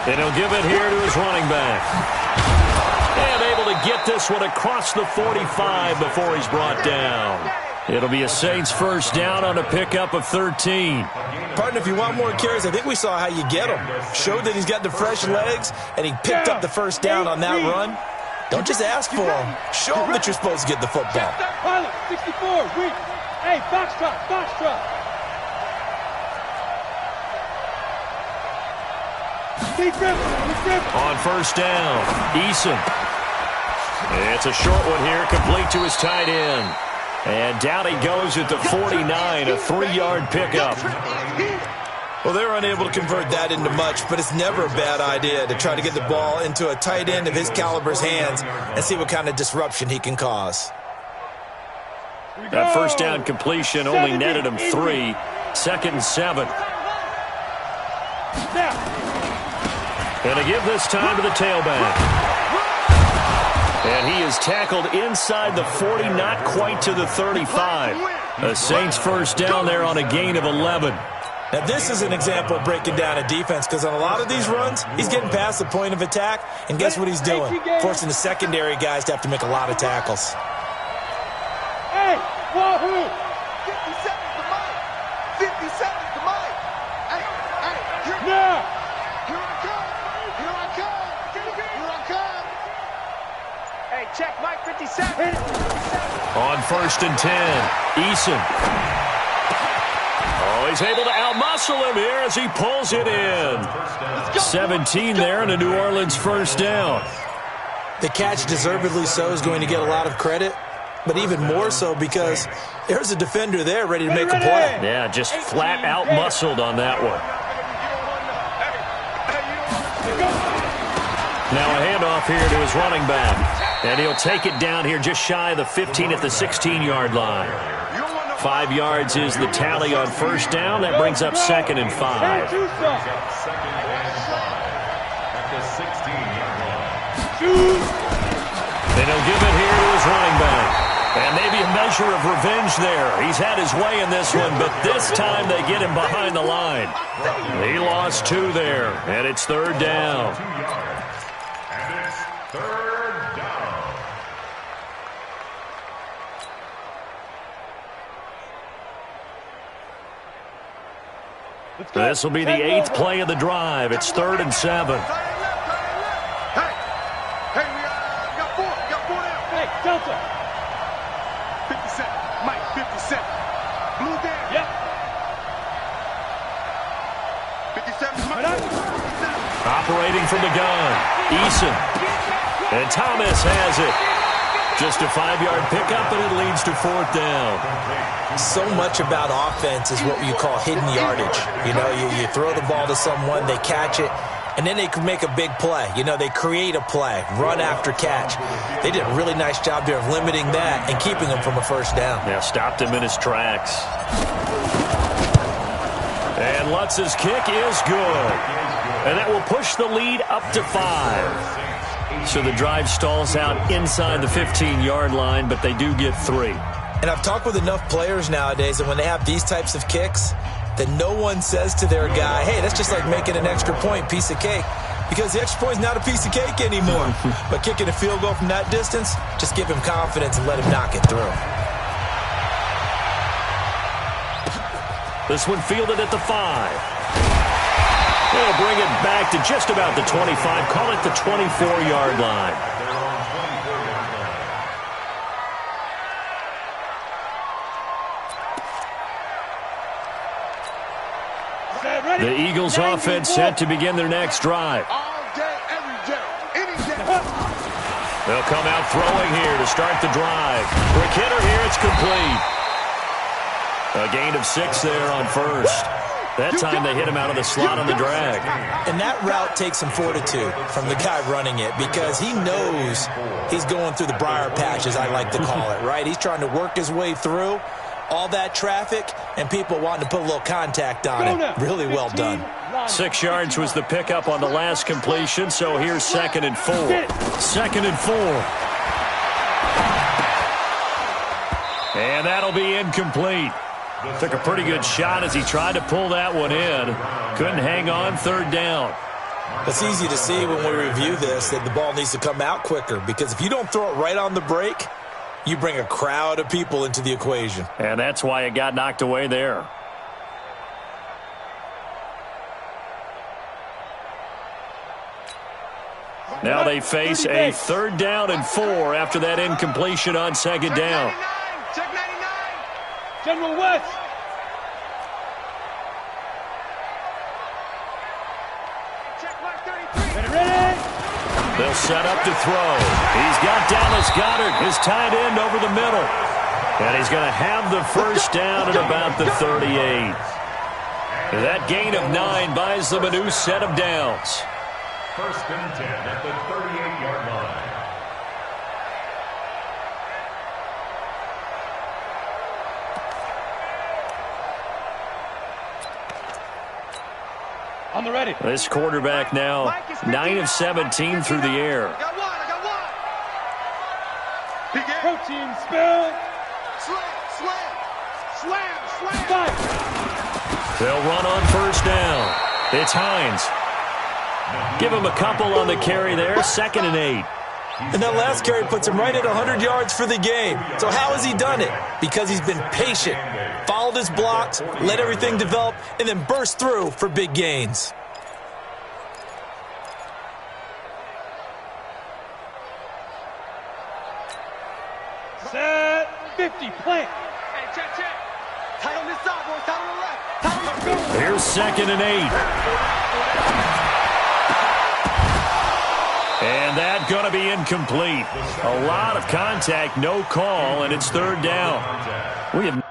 And he'll give it here to his running back. And able to get this one across the 45 before he's brought down. It'll be a Saints first down on a pickup of 13. Partner, if you want more carries, I think we saw how you get them. Showed that he's got the fresh legs, and he picked up the first down on that run. Don't just ask for them. Show them that you're supposed to get the football. Pilot, 64, weak. Hey, Foxtrot. On first down, Eason. It's a short one here, complete to his tight end. And down he goes at the 49, a 3-yard pickup. Well, they were unable to convert that into much, but it's never a bad idea to try to get the ball into a tight end of his caliber's hands and see what kind of disruption he can cause. That first down completion only netted him 3. 2nd and 7. And to give this time to the tailback. And he is tackled inside the 40, not quite to the 35. A Saints first down there on a gain of 11. Now, this is an example of breaking down a defense, because on a lot of these runs, he's getting past the point of attack, and guess what he's doing? Forcing the secondary guys to have to make a lot of tackles. Hey, wahoo! 50 seconds to Mike. 50 seconds to Mike. Hey, here Now! I come. Hey, Check, Mike, 57. On 1st and 10, Eason. Oh, he's able to outmuscle him here as he pulls it in. 17 there and a New Orleans first down. The catch, deservedly so, is going to get a lot of credit, but even more so because there's a defender there ready to make a play. Yeah, just flat out muscled on that one. Now a handoff here to his running back, and he'll take it down here just shy of the 15 at the 16-yard line. 5 yards is the tally on first down. That brings up 2nd and 5. And he'll give it here to his running back. And maybe a measure of revenge there. He's had his way in this one, but this time they get him behind the line. He lost 2 there, and it's 3rd down. And it's 3rd down. This will be the 8th play of the drive. It's 3rd and 7. Delta. 57. Mike, 57. Blue down. Yep. 57. Mike. Operating from the gun, Eason. And Thomas has it. Just a 5-yard pickup, and it leads to 4th down. So much about offense is what you call hidden yardage. You know, you throw the ball to someone, they catch it, and then they can make a big play. You know, they create a play, run after catch. They did a really nice job there of limiting that and keeping him from a first down. Yeah, stopped him in his tracks. And Lutz's kick is good. And that will push the lead up to 5. So the drive stalls out inside the 15-yard line, but they do get 3. And I've talked with enough players nowadays that when they have these types of kicks, that no one says to their guy, hey, that's just like making an extra point, piece of cake. Because the extra point is not a piece of cake anymore. But kicking a field goal from that distance, just give him confidence and let him knock it through. This one fielded at the 5. They'll bring it back to just about the 25. Call it the 24-yard line. The Eagles offense set to begin their next drive. All day, every day, any day. They'll come out throwing here to start the drive. Quick hitter here, it's complete. A gain of 6 there on first. That time they hit him out of the slot on the drag. And that route takes some fortitude from the guy running it because he knows he's going through the briar patch, as I like to call it, right? He's trying to work his way through all that traffic and people wanting to put a little contact on it. Really well done. 6 yards was the pickup on the last completion, so here's 2nd and 4. 2nd and 4. And that'll be incomplete. Took a pretty good shot as he tried to pull that one in. Couldn't hang on, 3rd down. It's easy to see when we review this that the ball needs to come out quicker because if you don't throw it right on the break, you bring a crowd of people into the equation. And that's why it got knocked away there. Now they face a 3rd down and 4 after that incompletion on 2nd down. Check 99. General West. Check Mike 33. Ready? They'll set up to throw. He's got Dallas Goedert, his tight end, over the middle. And he's going to have the first down at about the 38. That gain of 9 buys them a new set of downs. 1st and 10 at the 38-yard line. On the ready. This quarterback now 9 of 17 through the air. I got one. Protein spill. Slam. They'll run on first down. It's Hines. Give him a couple on the carry there. 2nd and 8. And that last carry puts him right at 100 yards for the game. So how has he done it? Because he's been patient, followed his blocks, let everything develop, and then burst through for big gains. Here's 2nd and 8. And that's going to be incomplete. A lot of contact, no call, and it's 3rd down. We have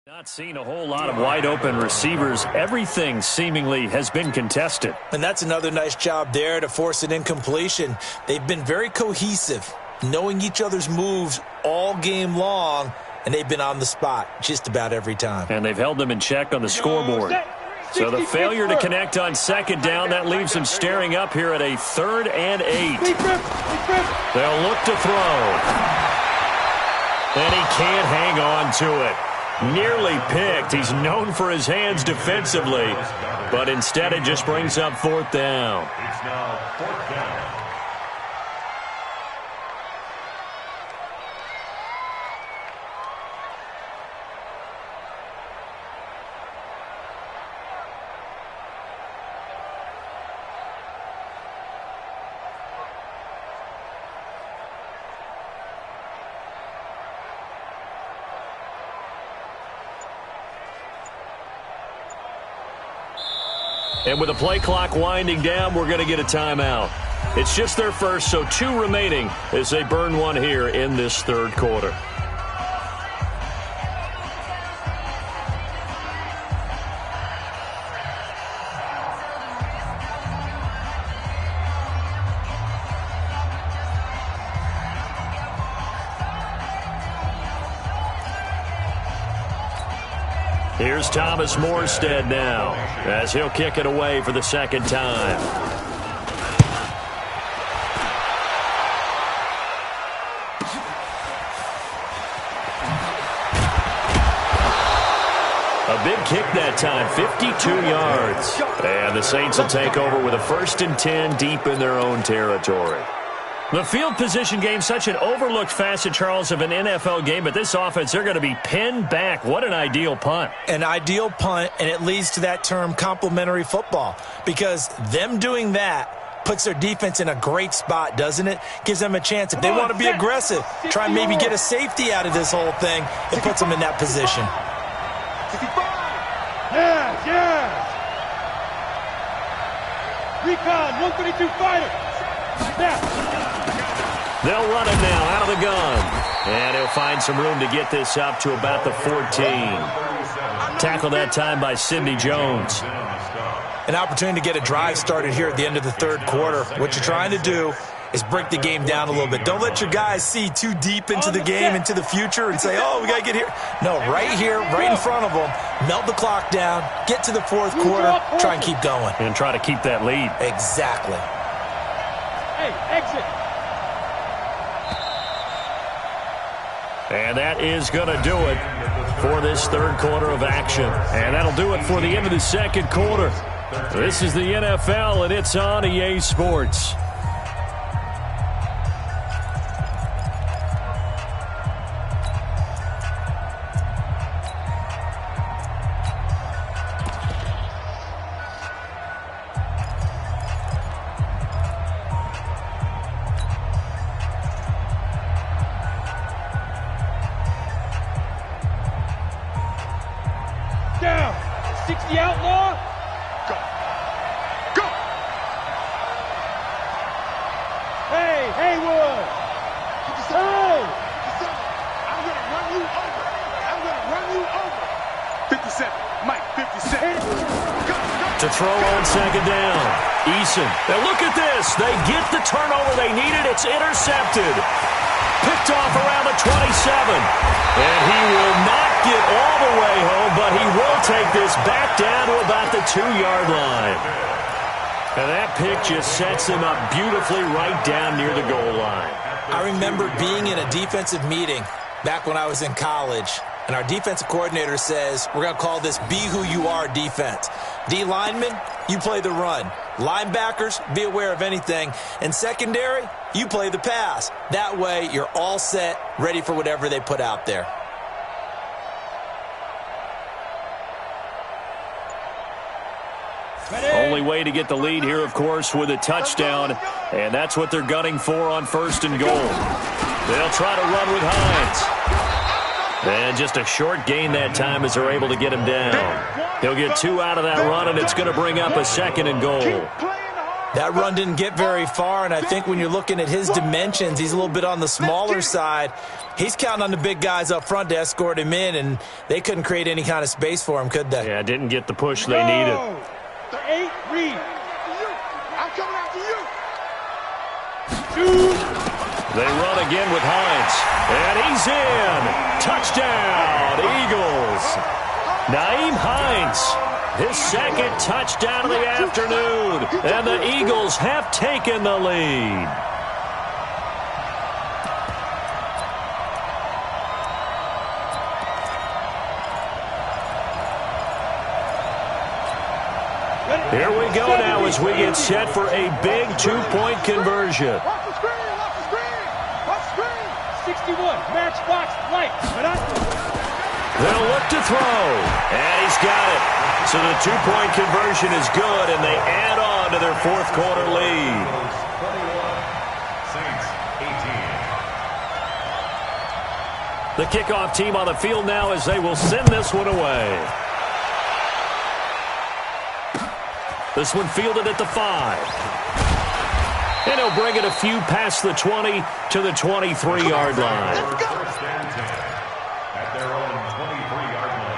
not seen a whole lot of wide-open receivers. Everything seemingly has been contested. And that's another nice job there to force an incompletion. They've been very cohesive, knowing each other's moves all game long, and they've been on the spot just about every time. And they've held them in check on the scoreboard. So the failure to connect on 2nd down, that leaves them staring up here at a 3rd and 8. They'll look to throw. And he can't hang on to it. Nearly picked. He's known for his hands defensively, but instead it just brings up 4th down. It's now 4th down. And with the play clock winding down, we're going to get a timeout. It's just their first, so 2 remaining as they burn one here in this 3rd quarter. Here's Thomas Morstead now as he'll kick it away for the 2nd time. A big kick that time, 52 yards. And the Saints will take over with a 1st and 10 deep in their own territory. The field position game, such an overlooked facet, Charles, of an NFL game, but this offense, they're going to be pinned back. What an ideal punt. An ideal punt, and it leads to that term complementary football, because them doing that puts their defense in a great spot, doesn't it? Gives them a chance. If they want to be aggressive, try and maybe get a safety out of this whole thing, it puts them in that position. Yeah. Recon, 132 fighter. They'll run him now out of the gun. And he'll find some room to get this up to about the 14. Tackled that time by Sidney Jones. An opportunity to get a drive started here at the end of the 3rd quarter. What you're trying to do is break the game down a little bit. Don't let your guys see too deep into the game, into the future, and say, oh, we got to get here. No, right here, right in front of them, melt the clock down, get to the 4th quarter, try and keep going. And try to keep that lead. Exactly. Hey, exit. And that is going to do it for this 3rd quarter of action. And that'll do it for the end of the 2nd quarter. This is the NFL, and it's on EA Sports. Down. 60 outlaw. Go. Go. Hey, Haywood. Hey. I'm going to run you over. I'm going to run you over. 57. Mike, 57. Go. To throw on 2nd down. Eason. Now look at this. They get the turnover they needed. It's intercepted. Picked off around the 27. And he will not get all take this back down to about the 2-yard line. And that pick just sets him up beautifully right down near the goal line. I remember being in a defensive meeting back when I was in college, and our defensive coordinator says, we're going to call this Be Who You Are defense. D linemen, you play the run. Linebackers, be aware of anything. And secondary, you play the pass. That way, you're all set, ready for whatever they put out there. Only way to get the lead here, of course, with a touchdown. And that's what they're gunning for on 1st and goal. They'll try to run with Hines. And just a short gain that time as they're able to get him down. He'll get 2 out of that run, and it's going to bring up a 2nd and goal. That run didn't get very far, and I think when you're looking at his dimensions, he's a little bit on the smaller side. He's counting on the big guys up front to escort him in, and they couldn't create any kind of space for him, could they? Yeah, didn't get the push they needed. 8, read. I'm coming after you. 2. They run again with Hines. And he's in. Touchdown, Eagles. Nyheim Hines, his 2nd touchdown of the afternoon. And the Eagles have taken the lead. Here we go now as we get set for a big 2-point conversion. Watch the screen, watch the screen, watch the screen. 61, matchbox, light. They'll look to throw, and he's got it. So the 2-point conversion is good, and they add on to their 4th quarter lead. 21, Saints 18. The kickoff team on the field now as they will send this one away. This one fielded at the 5. And he'll bring it a few past the 20 to the 23-yard line. First and 10 at their own 23-yard line.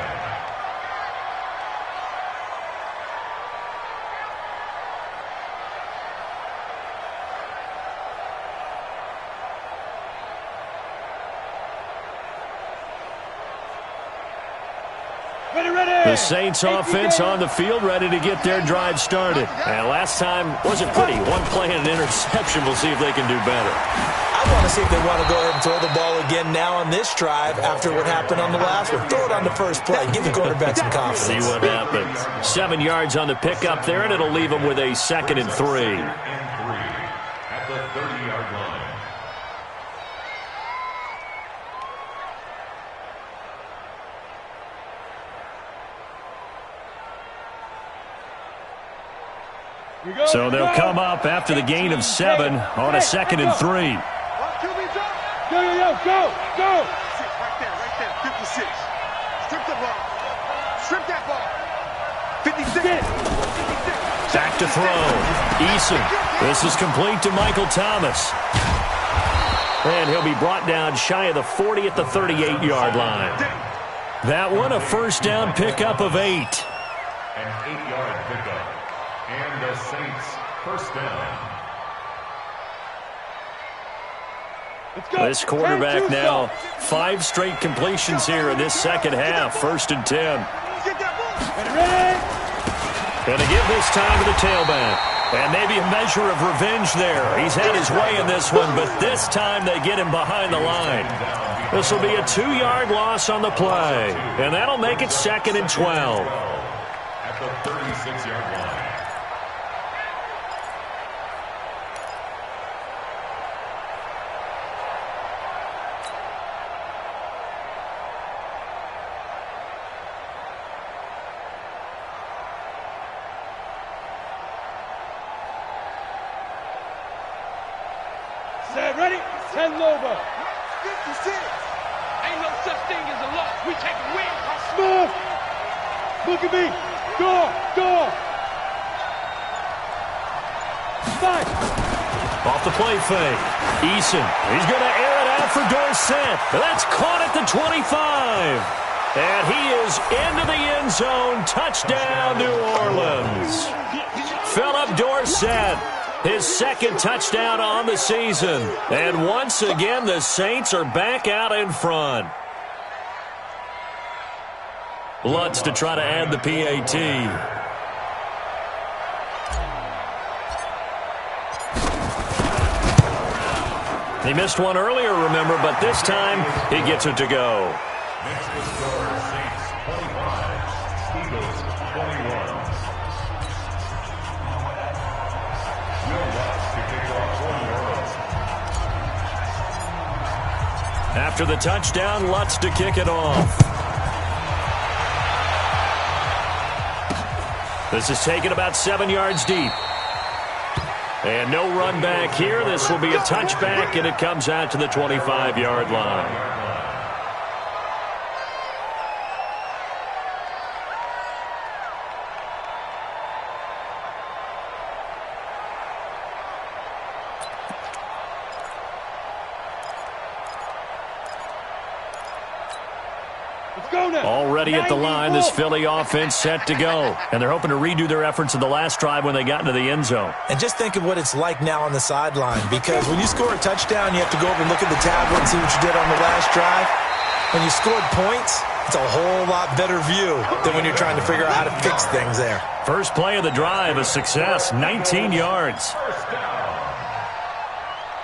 The Saints offense on the field, ready to get their drive started. And last time wasn't pretty. One play and an interception. We'll see if they can do better. I want to see if they want to go ahead and throw the ball again now on this drive after what happened on the last one. Throw it on the first play. Give the quarterback some confidence. See what happens. 7 yards on the pickup there, and it'll leave them with a 2nd and 3. At the 30-yard line. So they'll come up after the gain of 7 on a 2nd and 3. Go, go, go. Right there, 56. Strip the ball. Strip that ball. 56. Back to throw. Eason. This is complete to Michael Thomas. And he'll be brought down shy of the 40 at the 38-yard line. That one a first down pickup of 8. An 8-yard pickup. And the Saints first down. This quarterback now 5 straight completions here in this second half. 1st and 10. And to give this time to the tailback. And maybe a measure of revenge there. He's had his way in this one, but this time they get him behind the line. This will be a 2-yard loss on the play. And that'll make it 2nd and 12. At the 36-yard line. Ready? 10 Lobo. 56. Ain't no such thing as a loss. We take a win. Smith. Look at me. Door. 5. Off the play fake. Eason. He's going to air it out for Dorsett. That's caught at the 25. And he is into the end zone. Touchdown, New Orleans. Philip Dorsett. His 2nd touchdown on the season. And once again, the Saints are back out in front. Lutz to try to add the PAT. He missed one earlier, remember, but this time he gets it to go. Makes the score Saints 25, Eagles 21. Will Lutz to kick off for New Orleans. After the touchdown, Lutz to kick it off. This is taken about 7 yards deep. And no run back here. This will be a touchback, and it comes out to the 25-yard line. Already at the line, this Philly offense set to go. And they're hoping to redo their efforts in the last drive when they got into the end zone. And just think of what it's like now on the sideline, because when you score a touchdown, you have to go over and look at the tablet and see what you did on the last drive. When you scored points, it's a whole lot better view than when you're trying to figure out how to fix things there. First play of the drive, a success, 19 yards. First down.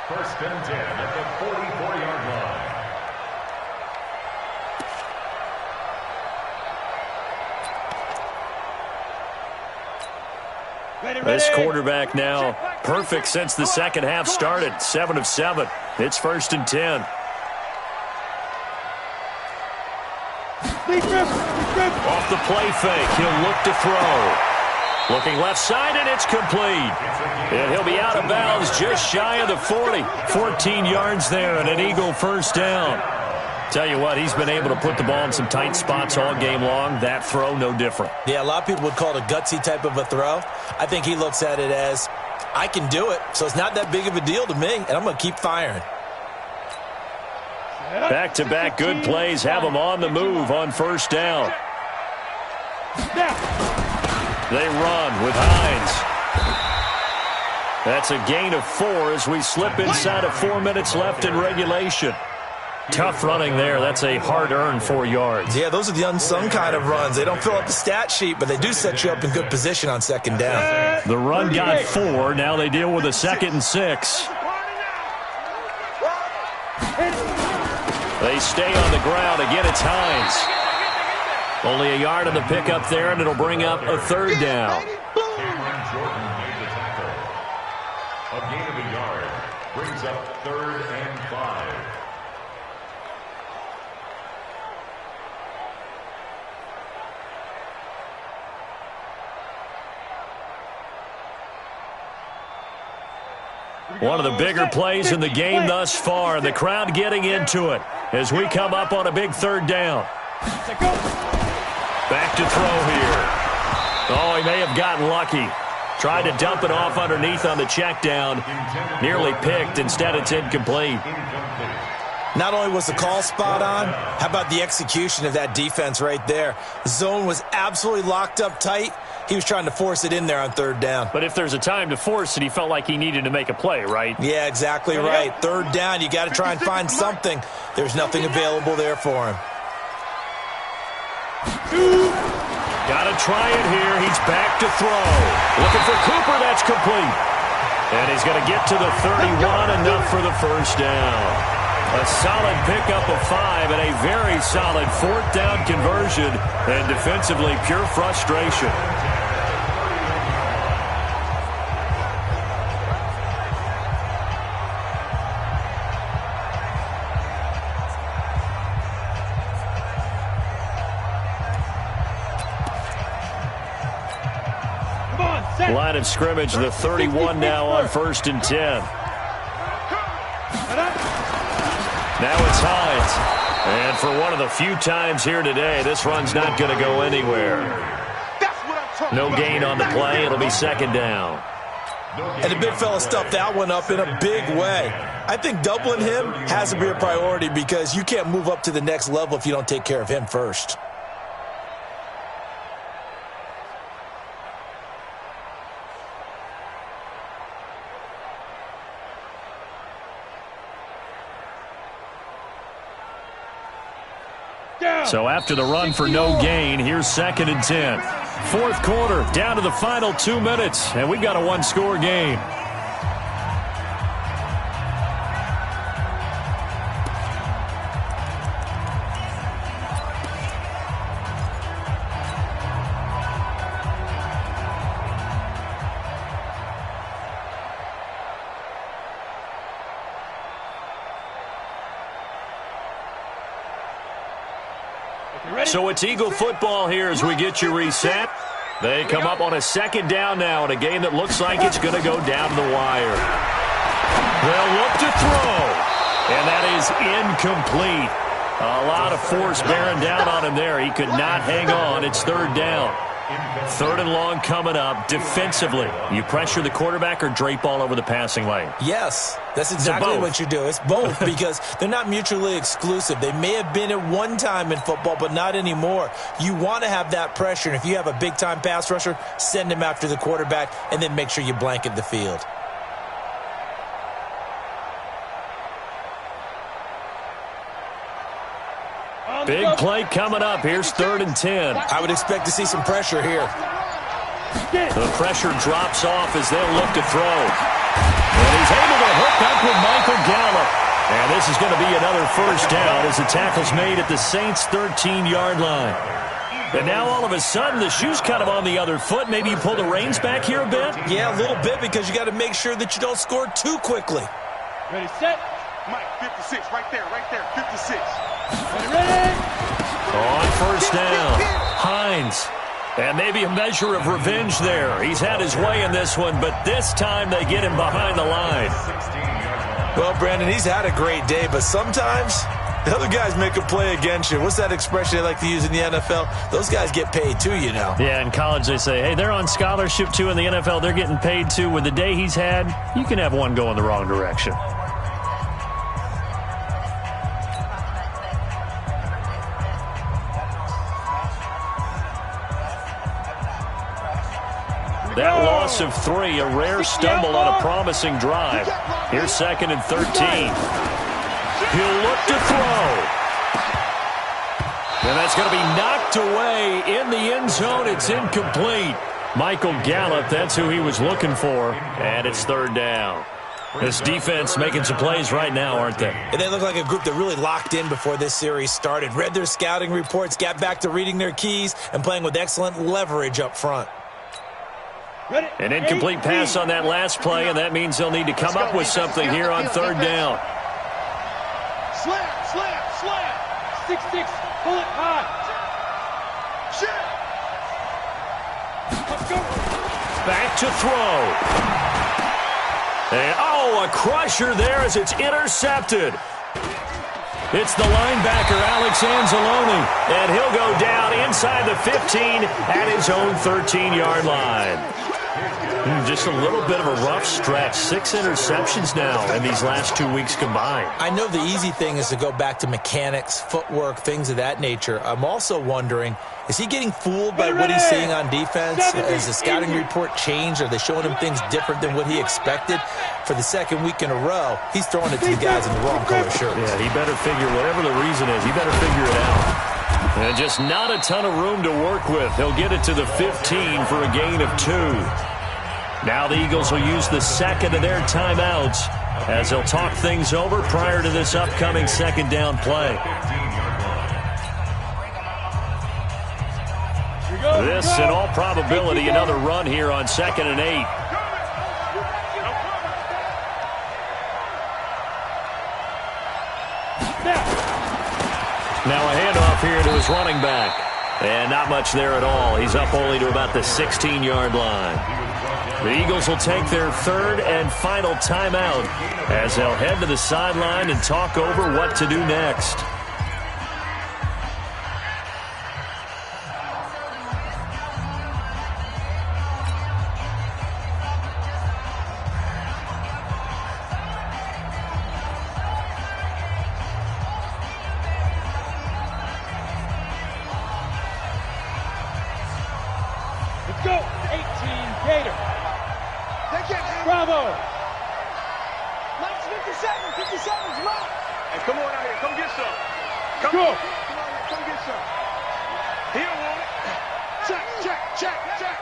First and 10 at the 44-yard line. This quarterback now perfect since the second half started. 7 of 7. It's first and 10. Off the play fake, he'll look to throw. Looking left side, and it's complete. And he'll be out of bounds just shy of the 40. 14 yards there, and an Eagle first down. Tell you what, he's been able to put the ball in some tight spots all game long. That throw, no different. Yeah, a lot of people would call it a gutsy type of a throw. I think he looks at it as, I can do it, so it's not that big of a deal to me, and I'm going to keep firing. Back-to-back good plays have them on the move on first down. They run with Hines. That's a gain of 4 as we slip inside of 4 minutes left in regulation. Tough running there. That's a hard-earned 4 yards. Yeah, those are the unsung kind of runs. They don't fill up the stat sheet, but they do set you up in good position on second down. The run got 4. Now they deal with a 2nd and 6. They stay on the ground. Again, it's Hines. Only a yard on the pickup there, and it'll bring up a 3rd down. Cameron Jordan made the tackle. A gain of a yard brings up 3rd and 5. One of the bigger plays in the game thus far. The crowd getting into it as we come up on a big 3rd down. Back to throw here. Oh, he may have gotten lucky. Tried to dump it off underneath on the check down. Nearly picked. Instead, it's incomplete. Not only was the call spot on, how about the execution of that defense right there? The zone was absolutely locked up tight. He was trying to force it in there on 3rd down. But if there's a time to force it, he felt like he needed to make a play, right? Yeah, exactly right. 3rd down, you got to try and find something. There's nothing available there for him. Got to try it here. He's back to throw. Looking for Cooper. That's complete. And he's going to get to the 31, enough for the first down. A solid pickup of 5 and a very solid 4th down conversion. And defensively, pure frustration. Line of scrimmage, the 31 now on 1st and 10. Now it's Hines. And for one of the few times here today, this run's not going to go anywhere. No gain on the play. It'll be 2nd down. And the big fella stuffed that one up in a big way. I think doubling him has to be a priority because you can't move up to the next level if you don't take care of him first. So after the run for no gain, here's 2nd and 10. Fourth quarter, down to the final 2 minutes, and we've got a one-score game. So it's Eagle football here as we get you reset. They come up on a 2nd down now in a game that looks like it's going to go down to the wire. They'll look to throw, and that is incomplete. A lot of force bearing down on him there. He could not hang on. It's 3rd down. 3rd and long coming up. Defensively, you pressure the quarterback or drape all over the passing lane? Yes, that's exactly what you do. It's both because they're not mutually exclusive. They may have been at one time in football, but not anymore. You want to have that pressure, and if you have a big-time pass rusher, send him after the quarterback, and then make sure you blanket the field. Big play coming up. Here's 3rd and 10. I would expect to see some pressure here. The pressure drops off as they'll look to throw. And he's able to hook up with Michael Gallup. And this is going to be another 1st down as the tackle's made at the Saints' 13-yard line. And now all of a sudden the shoe's kind of on the other foot. Maybe you pull the reins back here a bit? Yeah, a little bit because you got to make sure that you don't score too quickly. Ready, set. Mike, 56, right there, 56. Ready. On 1st down, Hines. And maybe a measure of revenge there. He's had his way in this one, but this time they get him behind the line. Well, Brandon, he's had a great day, but sometimes the other guys make a play against you. What's that expression they like to use in the NFL? Those guys get paid too, you know. Yeah, in college they say, hey, they're on scholarship too. In the NFL, they're getting paid too. With the day he's had, you can have one go in the wrong direction. That loss of 3, a rare stumble on a promising drive. Here's 2nd and 13. He'll look to throw. And that's going to be knocked away in the end zone. It's incomplete. Michael Gallup, that's who he was looking for. And it's 3rd down. This defense making some plays right now, aren't they? And they look like a group that really locked in before this series started. Read their scouting reports, got back to reading their keys, and playing with excellent leverage up front. An incomplete pass on that last play, and that means they'll need to come up with something here on 3rd down. Slam. 6-6, pull it high. Let's go. Back to throw. And, a crusher there as it's intercepted. It's the linebacker, Alex Anzalone, and he'll go down inside the 15 at his own 13-yard line. Just a little bit of a rough stretch. 6 interceptions now in these last 2 weeks combined. I know the easy thing is to go back to mechanics, footwork, things of that nature. I'm also wondering, is he getting fooled by what he's seeing on defense? Has the scouting report changed? Are they showing him things different than what he expected? For the 2nd week in a row, he's throwing it to the guys in the wrong color shirts. Yeah, he better figure, whatever the reason is, he better figure it out. And just not a ton of room to work with. He'll get it to the 15 for a gain of 2. Now the Eagles will use the 2nd of their timeouts as they'll talk things over prior to this upcoming 2nd down play. This, in all probability, another run here on 2nd and 8. Now a handoff here to his running back. And not much there at all. He's up only to about the 16-yard line. The Eagles will take their 3rd and final timeout as they'll head to the sideline and talk over what to do next. Let's go. 18 Gator. Bravo. Mike's 57. 57's Mike. Hey, come on out here. Come get some. Go. Come on here. Come get sir. He don't want it. Check, check, check, check.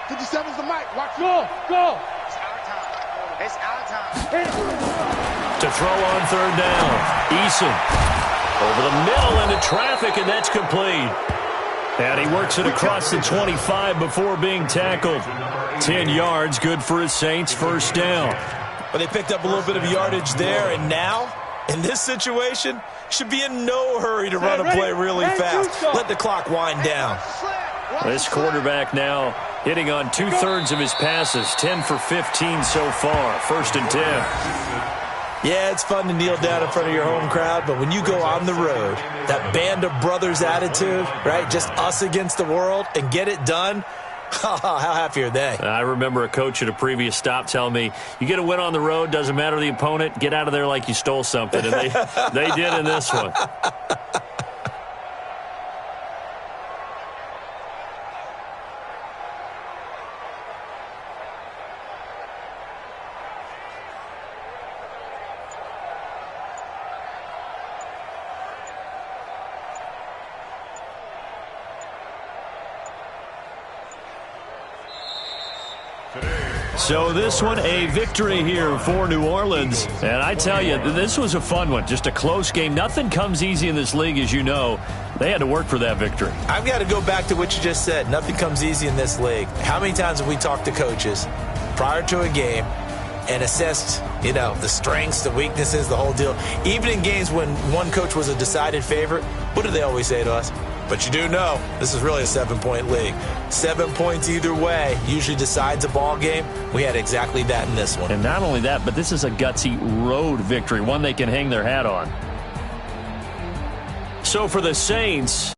57's the mic. Watch. Go, go. It's our time. It's our time. To throw on third down. Eason over the middle into traffic, and that's complete. And he works it across the 25 before being tackled. 10 yards, good for his Saints, first down. But they picked up a little bit of yardage there, and now, in this situation, should be in no hurry to run a play really fast. Let the clock wind down. This quarterback now hitting on 2/3 of his passes, 10 for 15 so far, 1st and 10. Yeah, it's fun to kneel down in front of your home crowd, but when you go on the road, that band of brothers attitude, right, just us against the world, and get it done, how happy are they? I remember a coach at a previous stop telling me, you get a win on the road, doesn't matter the opponent, get out of there like you stole something, and they did in this one. So this one, a victory here for New Orleans. And I tell you, this was a fun one. Just a close game. Nothing comes easy in this league, as you know. They had to work for that victory. I've got to go back to what you just said. Nothing comes easy in this league. How many times have we talked to coaches prior to a game and assessed, the strengths, the weaknesses, the whole deal? Even in games when one coach was a decided favorite, what do they always say to us? But you do know this is really a 7-point league. 7 points either way usually decides a ball game. We had exactly that in this one. And not only that, but this is a gutsy road victory, one they can hang their hat on. So for the Saints,